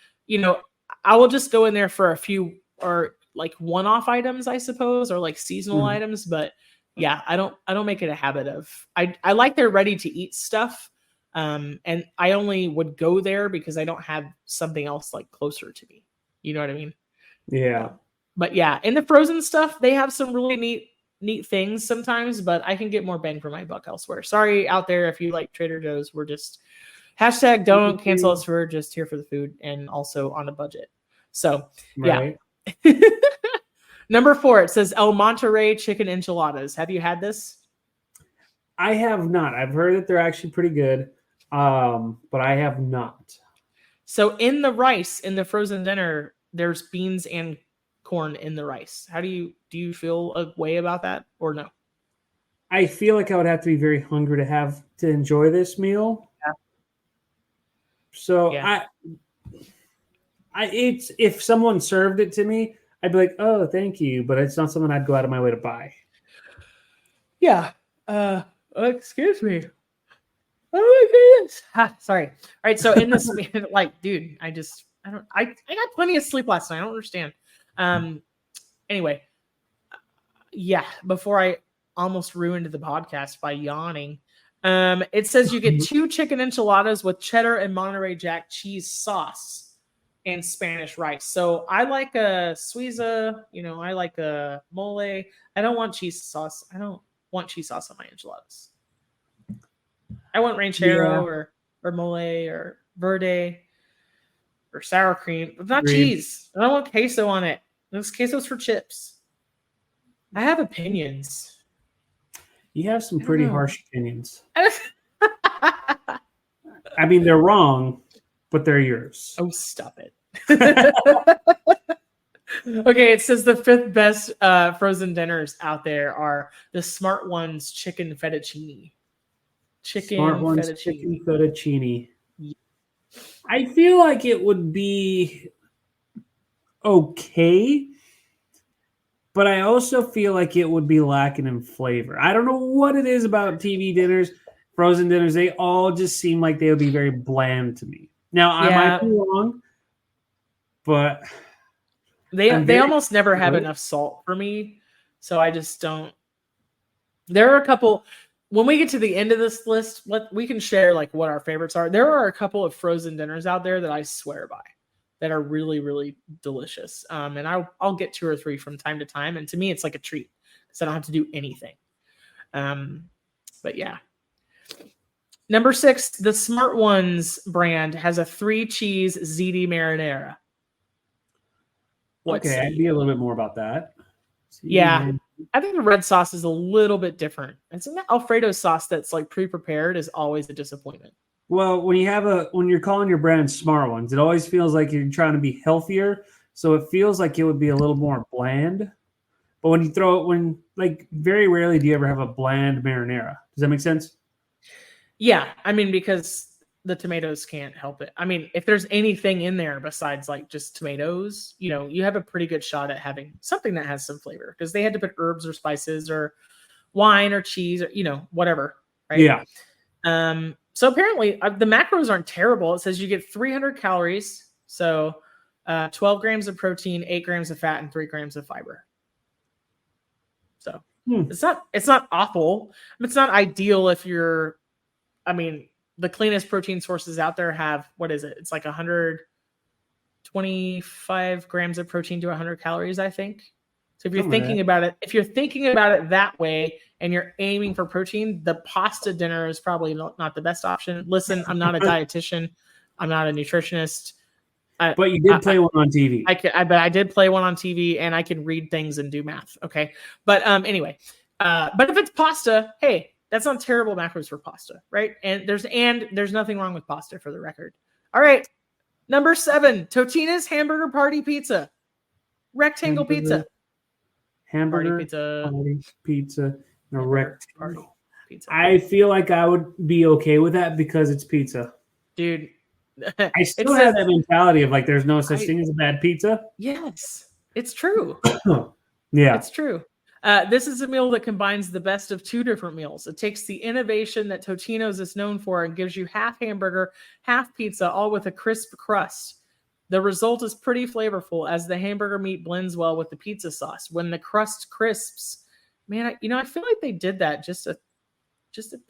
I will just go in there for a few or like one-off items, I suppose, or like seasonal items. But yeah, I don't make it a habit of. I like their ready-to-eat stuff. And I only would go there because I don't have something else like closer to me. You know what I mean? Yeah. But yeah, in the frozen stuff, they have some really neat things sometimes, but I can get more bang for my buck elsewhere. Sorry out there if you like Trader Joe's. We're just #don't cancel us. We're just here for the food and also on a budget. So yeah. Number 4, it says El Monterey chicken enchiladas. Have you had this? I have not. I've heard that they're actually pretty good, but I have not. So in the rice, in the frozen dinner, there's beans and corn in the rice. How do you feel a way about that or no? I feel like I would have to be very hungry to enjoy this meal. Yeah. So it's if someone served it to me, I'd be like, oh, thank you, but it's not something I'd go out of my way to buy. Yeah. Excuse me. Oh my goodness. Sorry. All right. So in this, like, dude, I got plenty of sleep last night. I don't understand. Anyway, yeah, before I almost ruined the podcast by yawning, it says you get 2 chicken enchiladas with cheddar and Monterey Jack cheese sauce. and Spanish rice. So I like a Suiza, I like a mole. I don't want cheese sauce. I don't want cheese sauce on my enchiladas. I want ranchero or mole or verde or sour cream, but not cheese. I don't want queso on it. Those queso's for chips. I have opinions. You have some pretty harsh opinions. I mean, they're wrong, but they're yours. Oh, stop it. Okay, it says the 5th best frozen dinners out there are the Smart Ones chicken fettuccine. Smart Ones chicken fettuccine. I feel like it would be okay, but I also feel like it would be lacking in flavor. I don't know what it is about TV dinners, frozen dinners. They all just seem like they would be very bland to me. Now, I might be wrong, but they almost never have enough salt for me, so I just don't. There are a couple. When we get to the end of this list, we can share like what our favorites are. There are a couple of frozen dinners out there that I swear by that are really, really delicious. And I'll get 2 or 3 from time to time. And to me, it's like a treat because I don't have to do anything. But yeah. Number 6, the Smart Ones brand has a 3-cheese ziti marinara. Okay, I'd be a little bit more about that. Yeah. I think the red sauce is a little bit different. And so that Alfredo sauce that's like pre-prepared is always a disappointment. Well, when you're calling your brand Smart Ones, it always feels like you're trying to be healthier. So it feels like it would be a little more bland. But when you very rarely do you ever have a bland marinara. Does that make sense? Yeah. I mean, because the tomatoes can't help it. I mean, if there's anything in there besides like just tomatoes, you have a pretty good shot at having something that has some flavor because they had to put herbs or spices or wine or cheese or, whatever. Right. Yeah. So apparently the macros aren't terrible. It says you get 300 calories. So 12 grams of protein, 8 grams of fat, and 3 grams of fiber. So it's not awful. It's not ideal if you're, the cleanest protein sources out there have, what is it? It's like 125 grams of protein to 100 calories, I think. So if you're thinking about it that way and you're aiming for protein, the pasta dinner is probably not the best option. Listen, I'm not a dietitian. I'm not a nutritionist. But you did play one on TV. But I did play one on TV and I can read things and do math. Okay. But anyway, but if it's pasta, hey, that's not terrible macros for pasta, right? And there's nothing wrong with pasta for the record. All right. Number 7, Totino's Hamburger Party Pizza. Rectangle pizza. Hamburger party pizza. Rectangle pizza. I feel like I would be okay with that because it's pizza. Dude. I still have that mentality of like there's no such thing as a bad pizza. Yes. It's true. Yeah. It's true. This is a meal that combines the best of 2 different meals. It takes the innovation that Totino's is known for and gives you half hamburger, half pizza, all with a crisp crust. The result is pretty flavorful as the hamburger meat blends well with the pizza sauce. When the crust crisps, man, I feel like they did that just to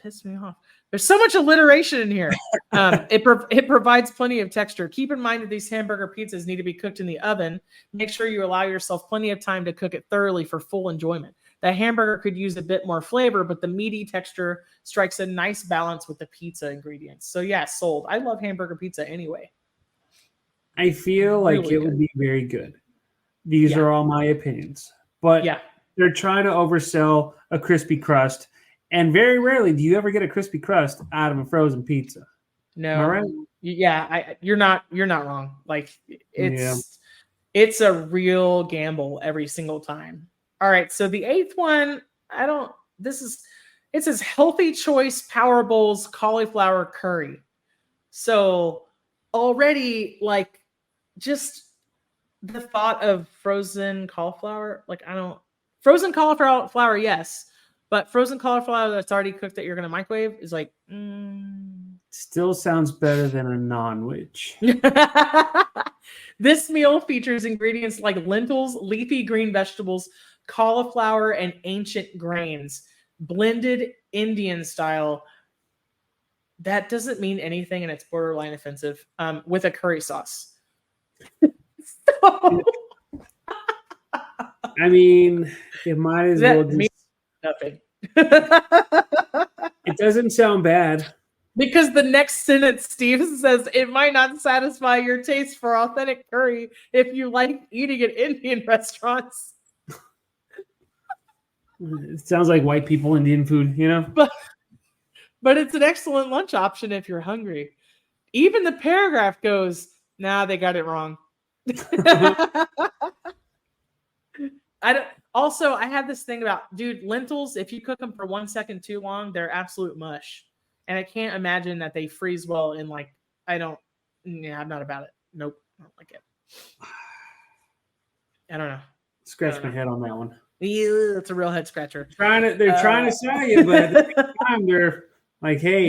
piss me off. There's so much alliteration in here. It provides plenty of texture. Keep in mind that these hamburger pizzas need to be cooked in the oven. Make sure you allow yourself plenty of time to cook it thoroughly for full enjoyment. The hamburger could use a bit more flavor, but the meaty texture strikes a nice balance with the pizza ingredients. So yeah, sold. I love hamburger pizza anyway. I feel like really would be very good. These are all my opinions. But they're trying to oversell a crispy crust. And very rarely do you ever get a crispy crust out of a frozen pizza. No. All right? Yeah, you're not wrong. Like it's a real gamble every single time. All right, so the 8th one, it says Healthy Choice Power Bowls cauliflower curry. So already like just the thought of frozen cauliflower, frozen cauliflower, yes. But frozen cauliflower that's already cooked that you're going to microwave is like... Still sounds better than a non-witch. This meal features ingredients like lentils, leafy green vegetables, cauliflower, and ancient grains. Blended Indian style. That doesn't mean anything and it's borderline offensive. With a curry sauce. I mean, it might as well That means just. nothing. It doesn't sound bad. Because the next sentence, Steve says, it might not satisfy your taste for authentic curry if you like eating at Indian restaurants. It sounds like white people Indian food, you know? But it's an excellent lunch option if you're hungry. Even the paragraph goes, nah, they got it wrong. I have this thing about, dude, lentils, if you cook them for 1 second too long, they're absolute mush. And I can't imagine that they freeze well in I'm not about it. Nope. I don't like it. I don't know. Scratch my head on that one. Yeah, it's a real head scratcher. They're trying to sell you, but at the same time, they're like, hey,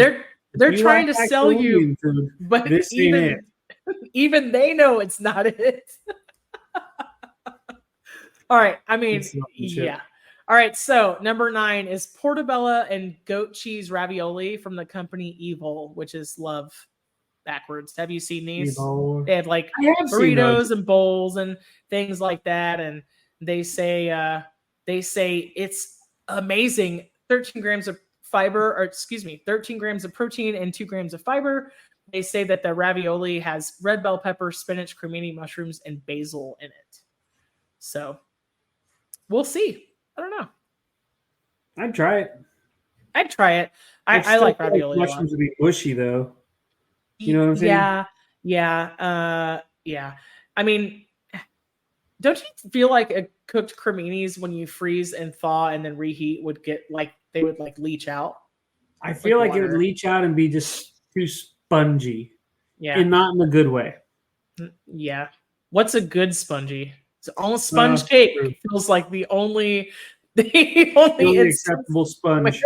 they're trying to sell you, food, but this ain't it. Even they know it's not it. All right. I mean, yeah. All right. So number 9 is portobello and goat cheese ravioli from the company Evil, which is love backwards. Have you seen these? Evil. They have burritos and bowls and things like that. And they say it's amazing. 13 grams of fiber, 13 grams of protein and 2 grams of fiber. They say that the ravioli has red bell pepper, spinach, cremini, mushrooms, and basil in it. So we'll see. I don't know. I'd try it. I like ravioli. Mushrooms would be bushy though. You know what I'm saying? Yeah. I mean, don't you feel like a cooked creminis when you freeze and thaw and then reheat would get they would leach out? I feel like it would leach out and be just too spongy. Yeah. And not in a good way. Yeah. What's a good spongy? It's almost sponge cake. It feels like the only acceptable sponge.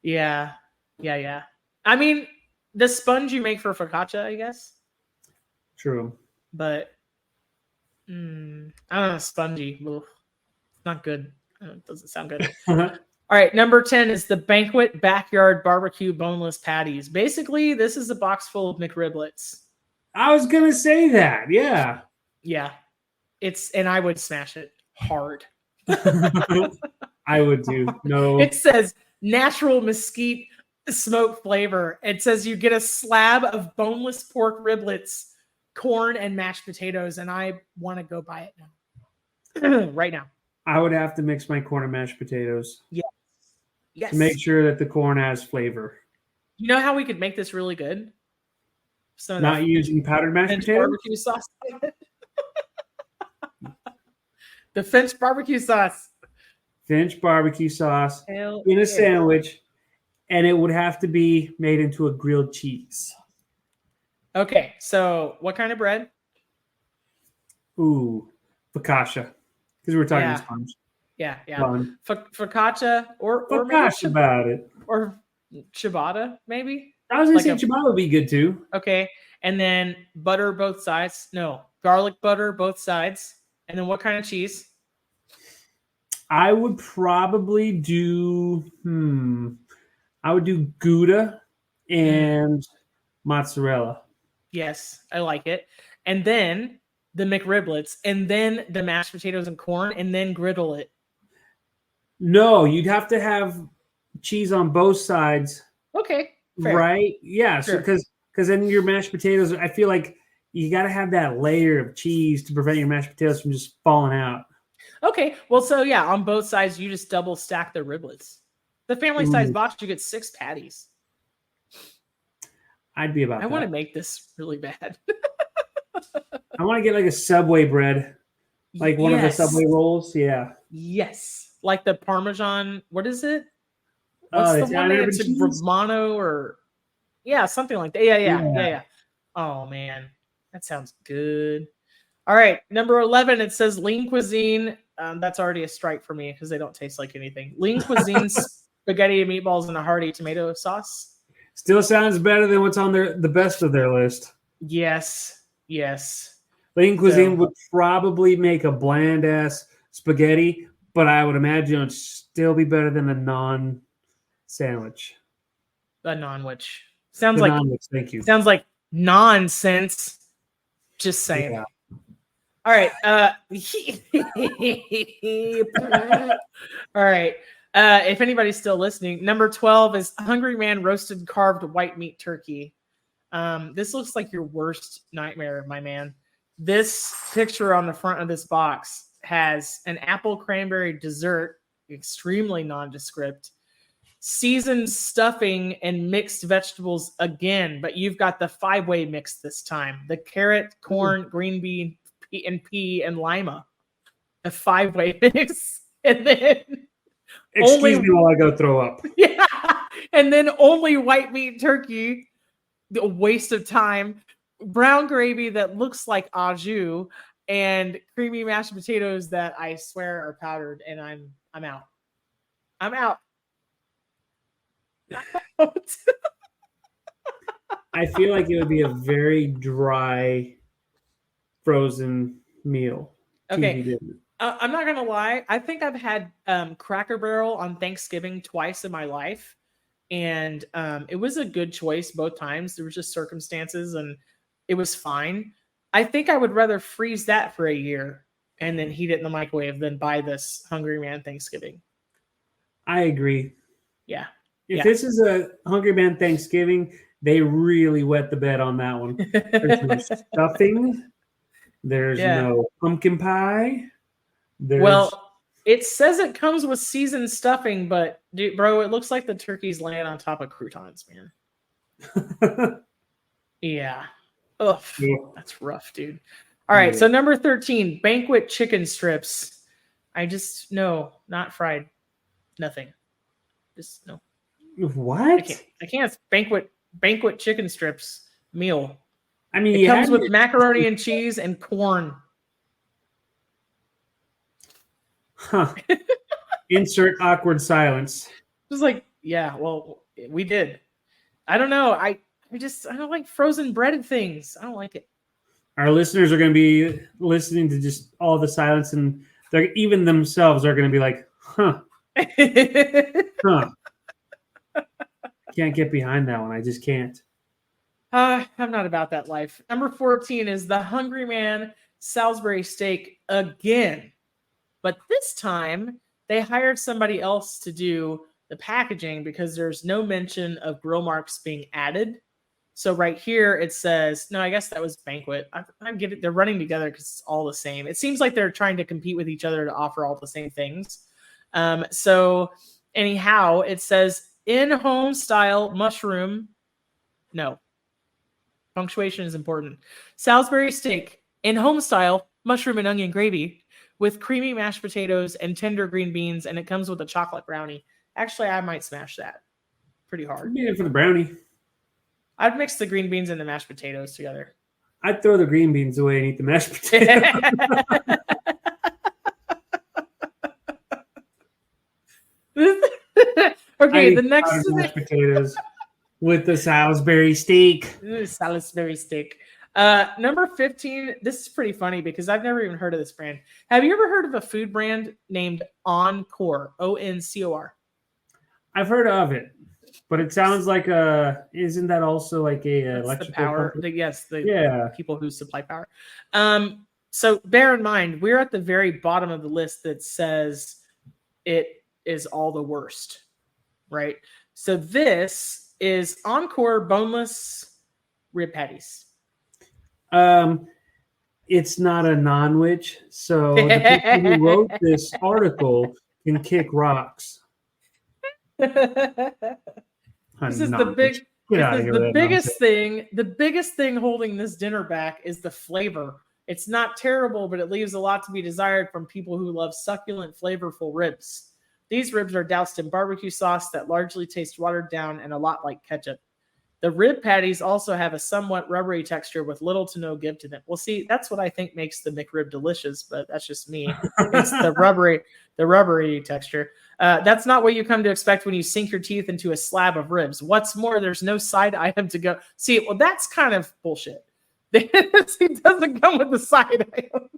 Yeah. I mean, the sponge you make for focaccia, I guess. True. But I don't know, spongy. Ugh, not good. It doesn't sound good. All right, number 10 is the Banquet Backyard Barbecue Boneless Patties. Basically, this is a box full of McRiblets. I was gonna say that. Yeah. Yeah. And I would smash it hard. I would too. No. It says natural mesquite smoke flavor. It says you get a slab of boneless pork riblets, corn, and mashed potatoes, and I want to go buy it now. Right now. I would have to mix my corn and mashed potatoes. Yes. To make sure that the corn has flavor. You know how we could make this really good? Not using powdered mashed potatoes? Barbecue sauce. The Finch barbecue sauce. Finch barbecue sauce in a sandwich, and it would have to be made into a grilled cheese. Okay, so what kind of bread? Ooh, focaccia. Because we're talking sponge. Yeah. Focaccia or focaccia about it. Or ciabatta, maybe? I was going to say ciabatta would be good too. Okay, and then butter both sides. No, garlic butter both sides. And then what kind of cheese? I would probably do Gouda and mozzarella. Yes, I like it. And then the McRiblets, and then the mashed potatoes and corn, and then griddle it. No, you'd have to have cheese on both sides. Okay. Fair. Right? Yeah. Sure. So because then your mashed potatoes, I feel like you got to have that layer of cheese to prevent your mashed potatoes from just falling out. Okay. Well, so yeah, on both sides, you just double stack the riblets. The family size box, you get 6 patties. I'd be about that. I want to make this really bad. I want to get like a Subway bread. Like one of the Subway rolls. Yeah. Yes. Like the Parmesan. What is it? What's the one that's Romano or something like that. Yeah. Oh man. That sounds good. All right. Number 11, it says Lean Cuisine. That's already a strike for me because they don't taste like anything. Lean Cuisine spaghetti and meatballs and a hearty tomato sauce. Still sounds better than what's on the best of their list. Yes. Lean Cuisine would probably make a bland ass spaghetti, but I would imagine it would still be better than a non-sandwich. A non-which. Sounds like non-which, thank you. Sounds like nonsense. Just saying. Yeah. All right. All right. If anybody's still listening, number 12 is Hungry Man roasted carved white meat turkey. This looks like your worst nightmare, my man. This picture on the front of this box has an apple cranberry dessert, extremely nondescript, seasoned stuffing and mixed vegetables again, but you've got the 5-way mix this time. The carrot, corn, green bean, pea, and lima. A 5-way mix. And then Excuse me while I go throw up. Yeah. And then only white meat turkey. A waste of time. Brown gravy that looks like au jus, and creamy mashed potatoes that I swear are powdered, and I'm out. I'm out. I feel like it would be a very dry frozen meal. Okay. I'm not gonna lie. I think I've had Cracker Barrel on Thanksgiving twice in my life, and it was a good choice both times. There were just circumstances, and it was fine. I think I would rather freeze that for a year and then heat it in the microwave than buy this Hungry Man Thanksgiving. I agree. Yeah. If this is a Hungry Man Thanksgiving, they really wet the bed on that one. There's no stuffing. There's no pumpkin pie. Well, it says it comes with seasoned stuffing, but dude, bro, it looks like the turkey's laying on top of croutons, man. Yeah. Ugh, that's rough, dude. All right, so number 13, banquet chicken strips. No, not fried. Nothing. Just no. What? I can't. Banquet chicken strips meal. I mean, it comes with macaroni and cheese and corn. Huh. Insert awkward silence. Just like, yeah, well, we did. I don't know. I don't like frozen breaded things. I don't like it. Our listeners are going to be listening to just all the silence, and they're even themselves are going to be like, huh. Can't get behind that one. I just can't. I'm not about that life. Number 14 is the Hungry Man Salisbury steak again. But this time, they hired somebody else to do the packaging because there's no mention of grill marks being added. So right here, it says, no, I guess that was Banquet. I get it. They're running together because it's all the same. It seems like they're trying to compete with each other to offer all the same things. So anyhow, it says in-home style mushroom. No. Punctuation is important. Salisbury steak, in-home style mushroom and onion gravy with creamy mashed potatoes and tender green beans, and it comes with a chocolate brownie. Actually, I might smash that pretty hard. Yeah, for the brownie. I'd mix the green beans and the mashed potatoes together. I'd throw the green beans away and eat the mashed potatoes. Okay, the next mashed potatoes with the Salisbury steak. Salisbury steak. Number 15. This is pretty funny because I've never even heard of this brand. Have you ever heard of a food brand named Encore? Oncor. I've heard of it, but it sounds like isn't that also like a electrical power? company? Yes, people who supply power. So bear in mind, we're at the very bottom of the list that says it is all the worst, right? So this is Encore boneless rib patties. It's not a non-witch, so the people who wrote this article can kick rocks. This is the biggest thing. The biggest thing holding this dinner back is the flavor. It's not terrible, but it leaves a lot to be desired from people who love succulent, flavorful ribs. These ribs are doused in barbecue sauce that largely tastes watered down and a lot like ketchup. The rib patties also have a somewhat rubbery texture with little to no give to them. Well, see, that's what I think makes the McRib delicious, but that's just me. It's the rubbery texture. That's not what you come to expect when you sink your teeth into a slab of ribs. What's more, there's no side item to go. See, well, that's kind of bullshit. It doesn't come with the side item.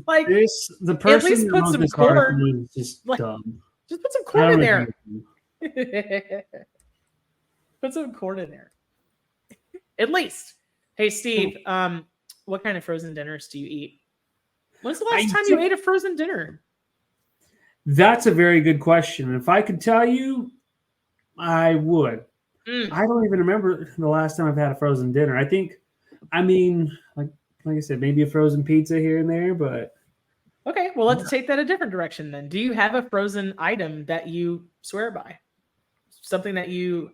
Like the person at least put some corn. Is just dumb. Just put some corn in there. Put some corn in there. At least. Hey, Steve, what kind of frozen dinners do you eat? When's the last time you ate a frozen dinner? That's a very good question. If I could tell you, I would. I don't even remember the last time I've had a frozen dinner. Like I said, maybe a frozen pizza here and there, but okay. Well, let's take that a different direction then. Do you have a frozen item that you swear by? Something that you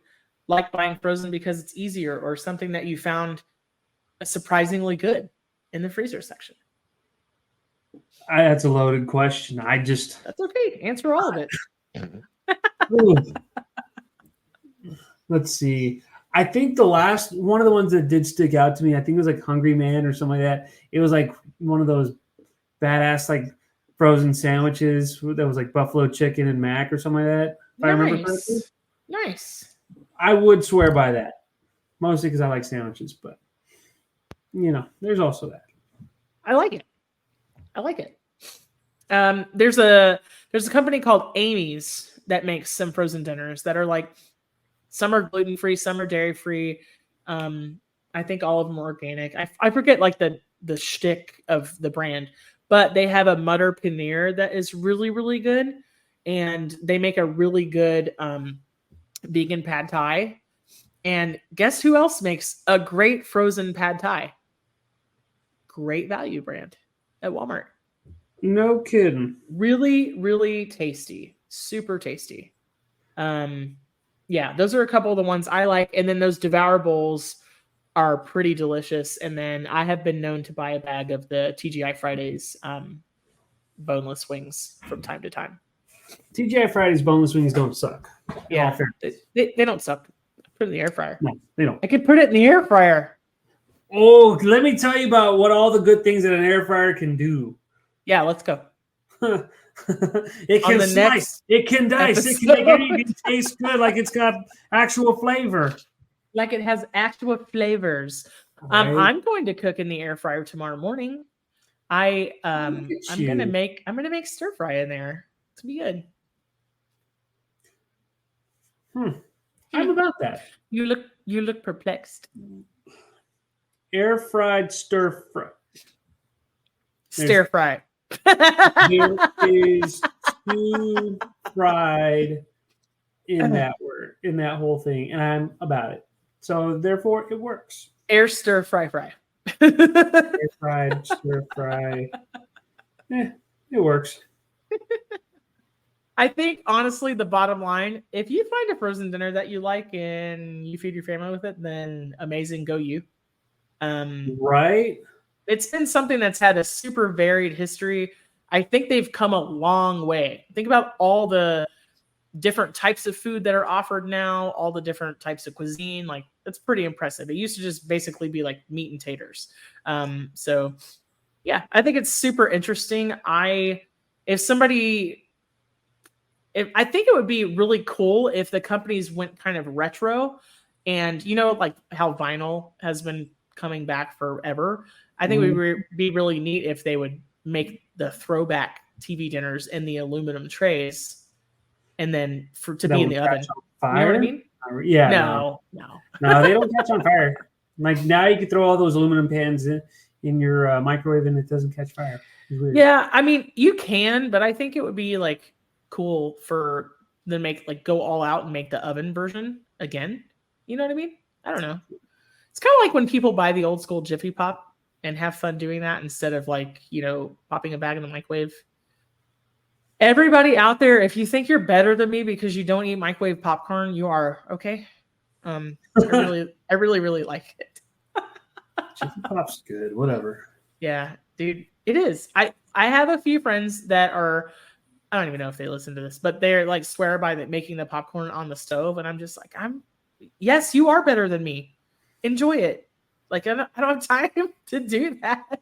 like buying frozen because it's easier, or something that you found surprisingly good in the freezer section? that's a loaded question. That's okay. Answer all of it. Let's see. I think the last one of the ones that did stick out to me, I think it was like Hungry Man or something like that. It was like one of those badass like frozen sandwiches that was like buffalo chicken and mac or something like that. If I remember correctly. Nice. I would swear by that, mostly because I like sandwiches. But there's also that. I like it. There's a company called Amy's that makes some frozen dinners that are like, some are gluten-free, some are dairy-free. I think all of them are organic. I forget like the shtick of the brand, but they have a Mutter paneer that is really, really good. And they make a really good vegan pad thai. And guess who else makes a great frozen pad thai? Great Value brand at Walmart. No kidding. Really, really tasty. Super tasty. Yeah, those are a couple of the ones I like. And then those Devour Bowls are pretty delicious. And then I have been known to buy a bag of the TGI Fridays boneless wings from time to time. TGI Fridays boneless wings don't suck. Yeah, they don't suck. Put it in the air fryer. No, they don't. I could put it in the air fryer. Oh, let me tell you about what all the good things that an air fryer can do. Yeah, let's go. It can slice. It can dice. It can make anything taste good, like it's got actual flavor. Like it has actual flavors. Right. I'm going to cook in the air fryer tomorrow morning. I'm gonna make stir fry in there. It's gonna be good. I'm about that. You look perplexed. Air fried stir fry. Stir fry. There is two fried in that word, in that whole thing, and I'm about it. So therefore, it works. Air stir fry. Air fried stir fry. It works. I think honestly, the bottom line: if you find a frozen dinner that you like and you feed your family with it, then amazing, go you. Right. It's been something that's had a super varied history. I think they've come a long way. Think about all the different types of food that are offered now, all the different types of cuisine. Like, that's pretty impressive. It used to just basically be like meat and taters. So yeah, I think it's super interesting. I think it would be really cool if the companies went kind of retro, and like how vinyl has been coming back forever. I think it would be really neat if they would make the throwback TV dinners in the aluminum trays, and then to be in the oven. You know what I mean? Yeah. No, they don't catch on fire. Like now, you can throw all those aluminum pans in your microwave, and it doesn't catch fire. Yeah, I mean you can, but I think it would be like cool for them to go all out and make the oven version again. You know what I mean? I don't know. It's kind of like when people buy the old school Jiffy Pop and have fun doing that instead of popping a bag in the microwave. Everybody out there, if you think you're better than me because you don't eat microwave popcorn, you are okay. I really, really like it. Jiffy Pop's good. Whatever. Yeah, dude, it is. I have a few friends that are, I don't even know if they listen to this, but they're swear by that making the popcorn on the stove, and I'm just like, yes, you are better than me. Enjoy it. I don't have time to do that.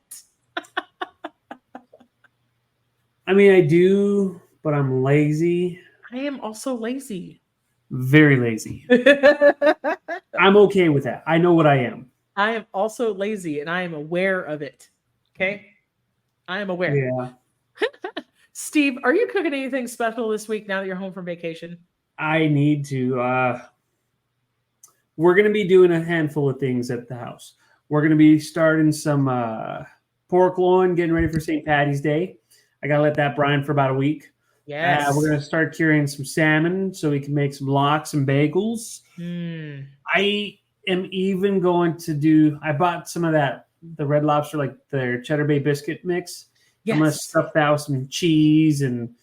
I mean, I do, but I'm lazy. I am also lazy. Very lazy. I'm okay with that. I know what I am. I am also lazy, and I am aware of it. Okay? I am aware. Yeah. Steve, are you cooking anything special this week now that you're home from vacation? I need to. We're going to be doing a handful of things at the house. we're going to be starting some pork loin, getting ready for St. Patty's Day. I got to let that brine for about a week. Yes. We're going to start curing some salmon so we can make some lox and bagels. I am even going to do, I bought some of the Red Lobster, like their Cheddar Bay biscuit mix. Yes. I'm going to stuff that with some cheese and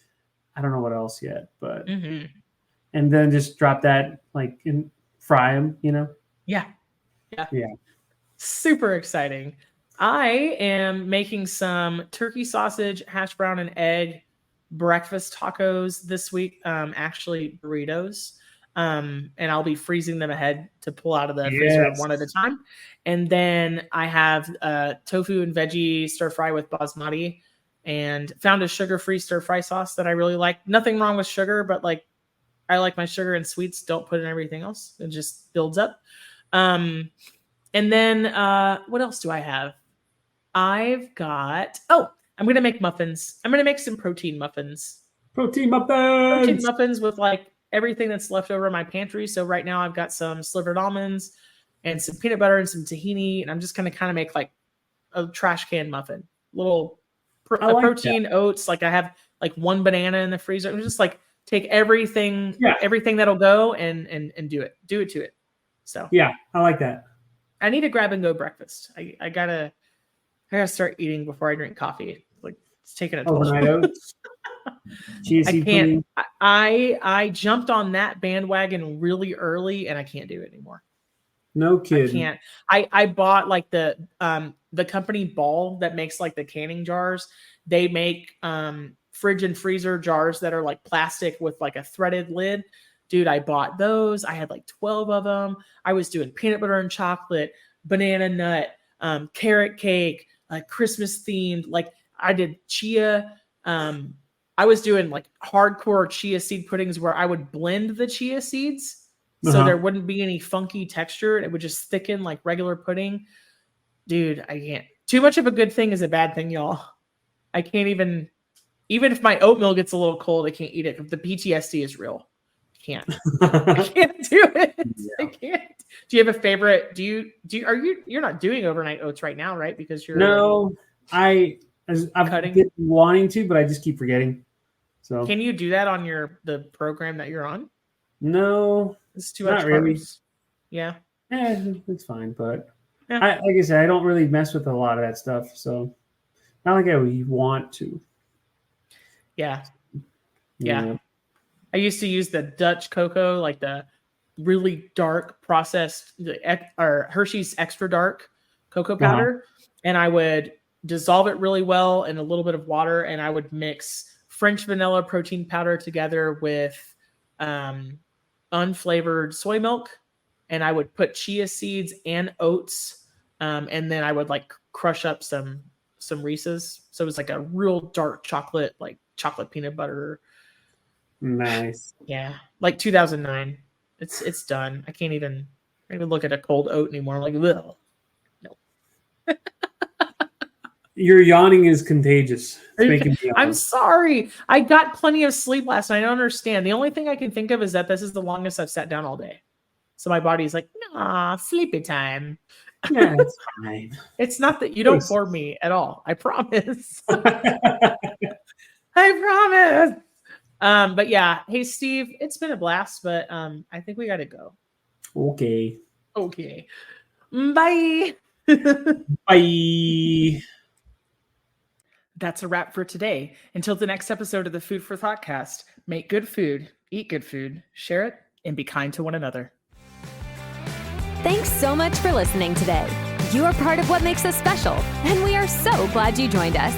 I don't know what else yet, but and then just drop that like and fry them, Yeah. Super exciting. I am making some turkey sausage, hash brown, and egg breakfast tacos this week. Actually, burritos. And I'll be freezing them ahead to pull out of the freezer one at a time. And then I have tofu and veggie stir fry with basmati, and found a sugar-free stir fry sauce that I really like. Nothing wrong with sugar, but like I like my sugar and sweets. Don't put in everything else. It just builds up. And then what else do I have? I've got, I'm going to make muffins. I'm going to make some protein muffins. Protein muffins with like everything that's left over in my pantry. So right now I've got some slivered almonds and some peanut butter and some tahini. And I'm just going to kind of make like a trash can muffin. Little protein oats. Like I have like one banana in the freezer. I'm just like take everything that'll go and do it to it. So yeah, I like that. I need a grab and go breakfast. I gotta start eating before I drink coffee. Like it's taking a toll. Overnight oats. I can't. I jumped on that bandwagon really early, and I can't do it anymore. No kidding. I can't. I bought like the company Ball that makes like the canning jars. They make fridge and freezer jars that are like plastic with like a threaded lid. Dude, I bought those. I had like 12 of them. I was doing peanut butter and chocolate, banana nut, carrot cake, Christmas themed. Like I did chia. I was doing like hardcore chia seed puddings where I would blend the chia seeds so there wouldn't be any funky texture. It would just thicken like regular pudding. Dude, I can't. Too much of a good thing is a bad thing, y'all. I can't even if my oatmeal gets a little cold, I can't eat it. The PTSD is real. I can't do it. Yeah. I can't. Do you have a favorite? You're not doing overnight oats right now, right? Because you're I've cutting? been wanting to, but I just keep forgetting. So can you do that on the program that you're on? No, it's too much. Really. Yeah. It's fine, but like I said, I don't really mess with a lot of that stuff, so not like I would want to. Yeah. I used to use the Dutch cocoa, like the really dark processed or Hershey's extra dark cocoa powder, and I would dissolve it really well in a little bit of water, and I would mix French vanilla protein powder together with unflavored soy milk, and I would put chia seeds and oats, and then I would like crush up some Reese's, so it was like a real dark chocolate, like chocolate peanut butter. Nice. Yeah, like 2009. It's done. I can't even look at a cold oat anymore. Like, ugh. No. Your yawning is contagious. I'm sorry. I got plenty of sleep last night. I don't understand. The only thing I can think of is that this is the longest I've sat down all day. So my body's like, nah, sleepy time. Yeah, it's fine. It's not that you don't bore me at all. I promise. I promise. But yeah, hey Steve, it's been a blast, but I think we gotta go. Okay. Bye. Bye. That's a wrap for today. Until the next episode of the Food for Thoughtcast, make good food, eat good food, share it, and be kind to one another. Thanks so much for listening today. You are part of what makes us special, and we are so glad you joined us.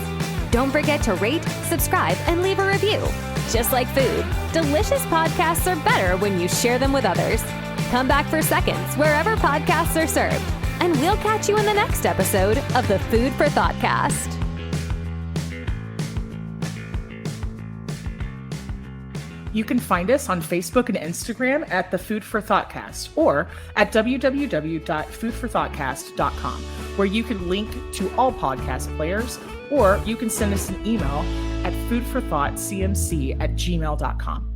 Don't forget to rate, subscribe, and leave a review. Just like food, delicious podcasts are better when you share them with others. Come back for seconds wherever podcasts are served, and we'll catch you in the next episode of the Food for Thoughtcast. You can find us on Facebook and Instagram at the Food for Thoughtcast or at www.foodforthoughtcast.com, where you can link to all podcast players, or you can send us an email at foodforthoughtcmc@gmail.com.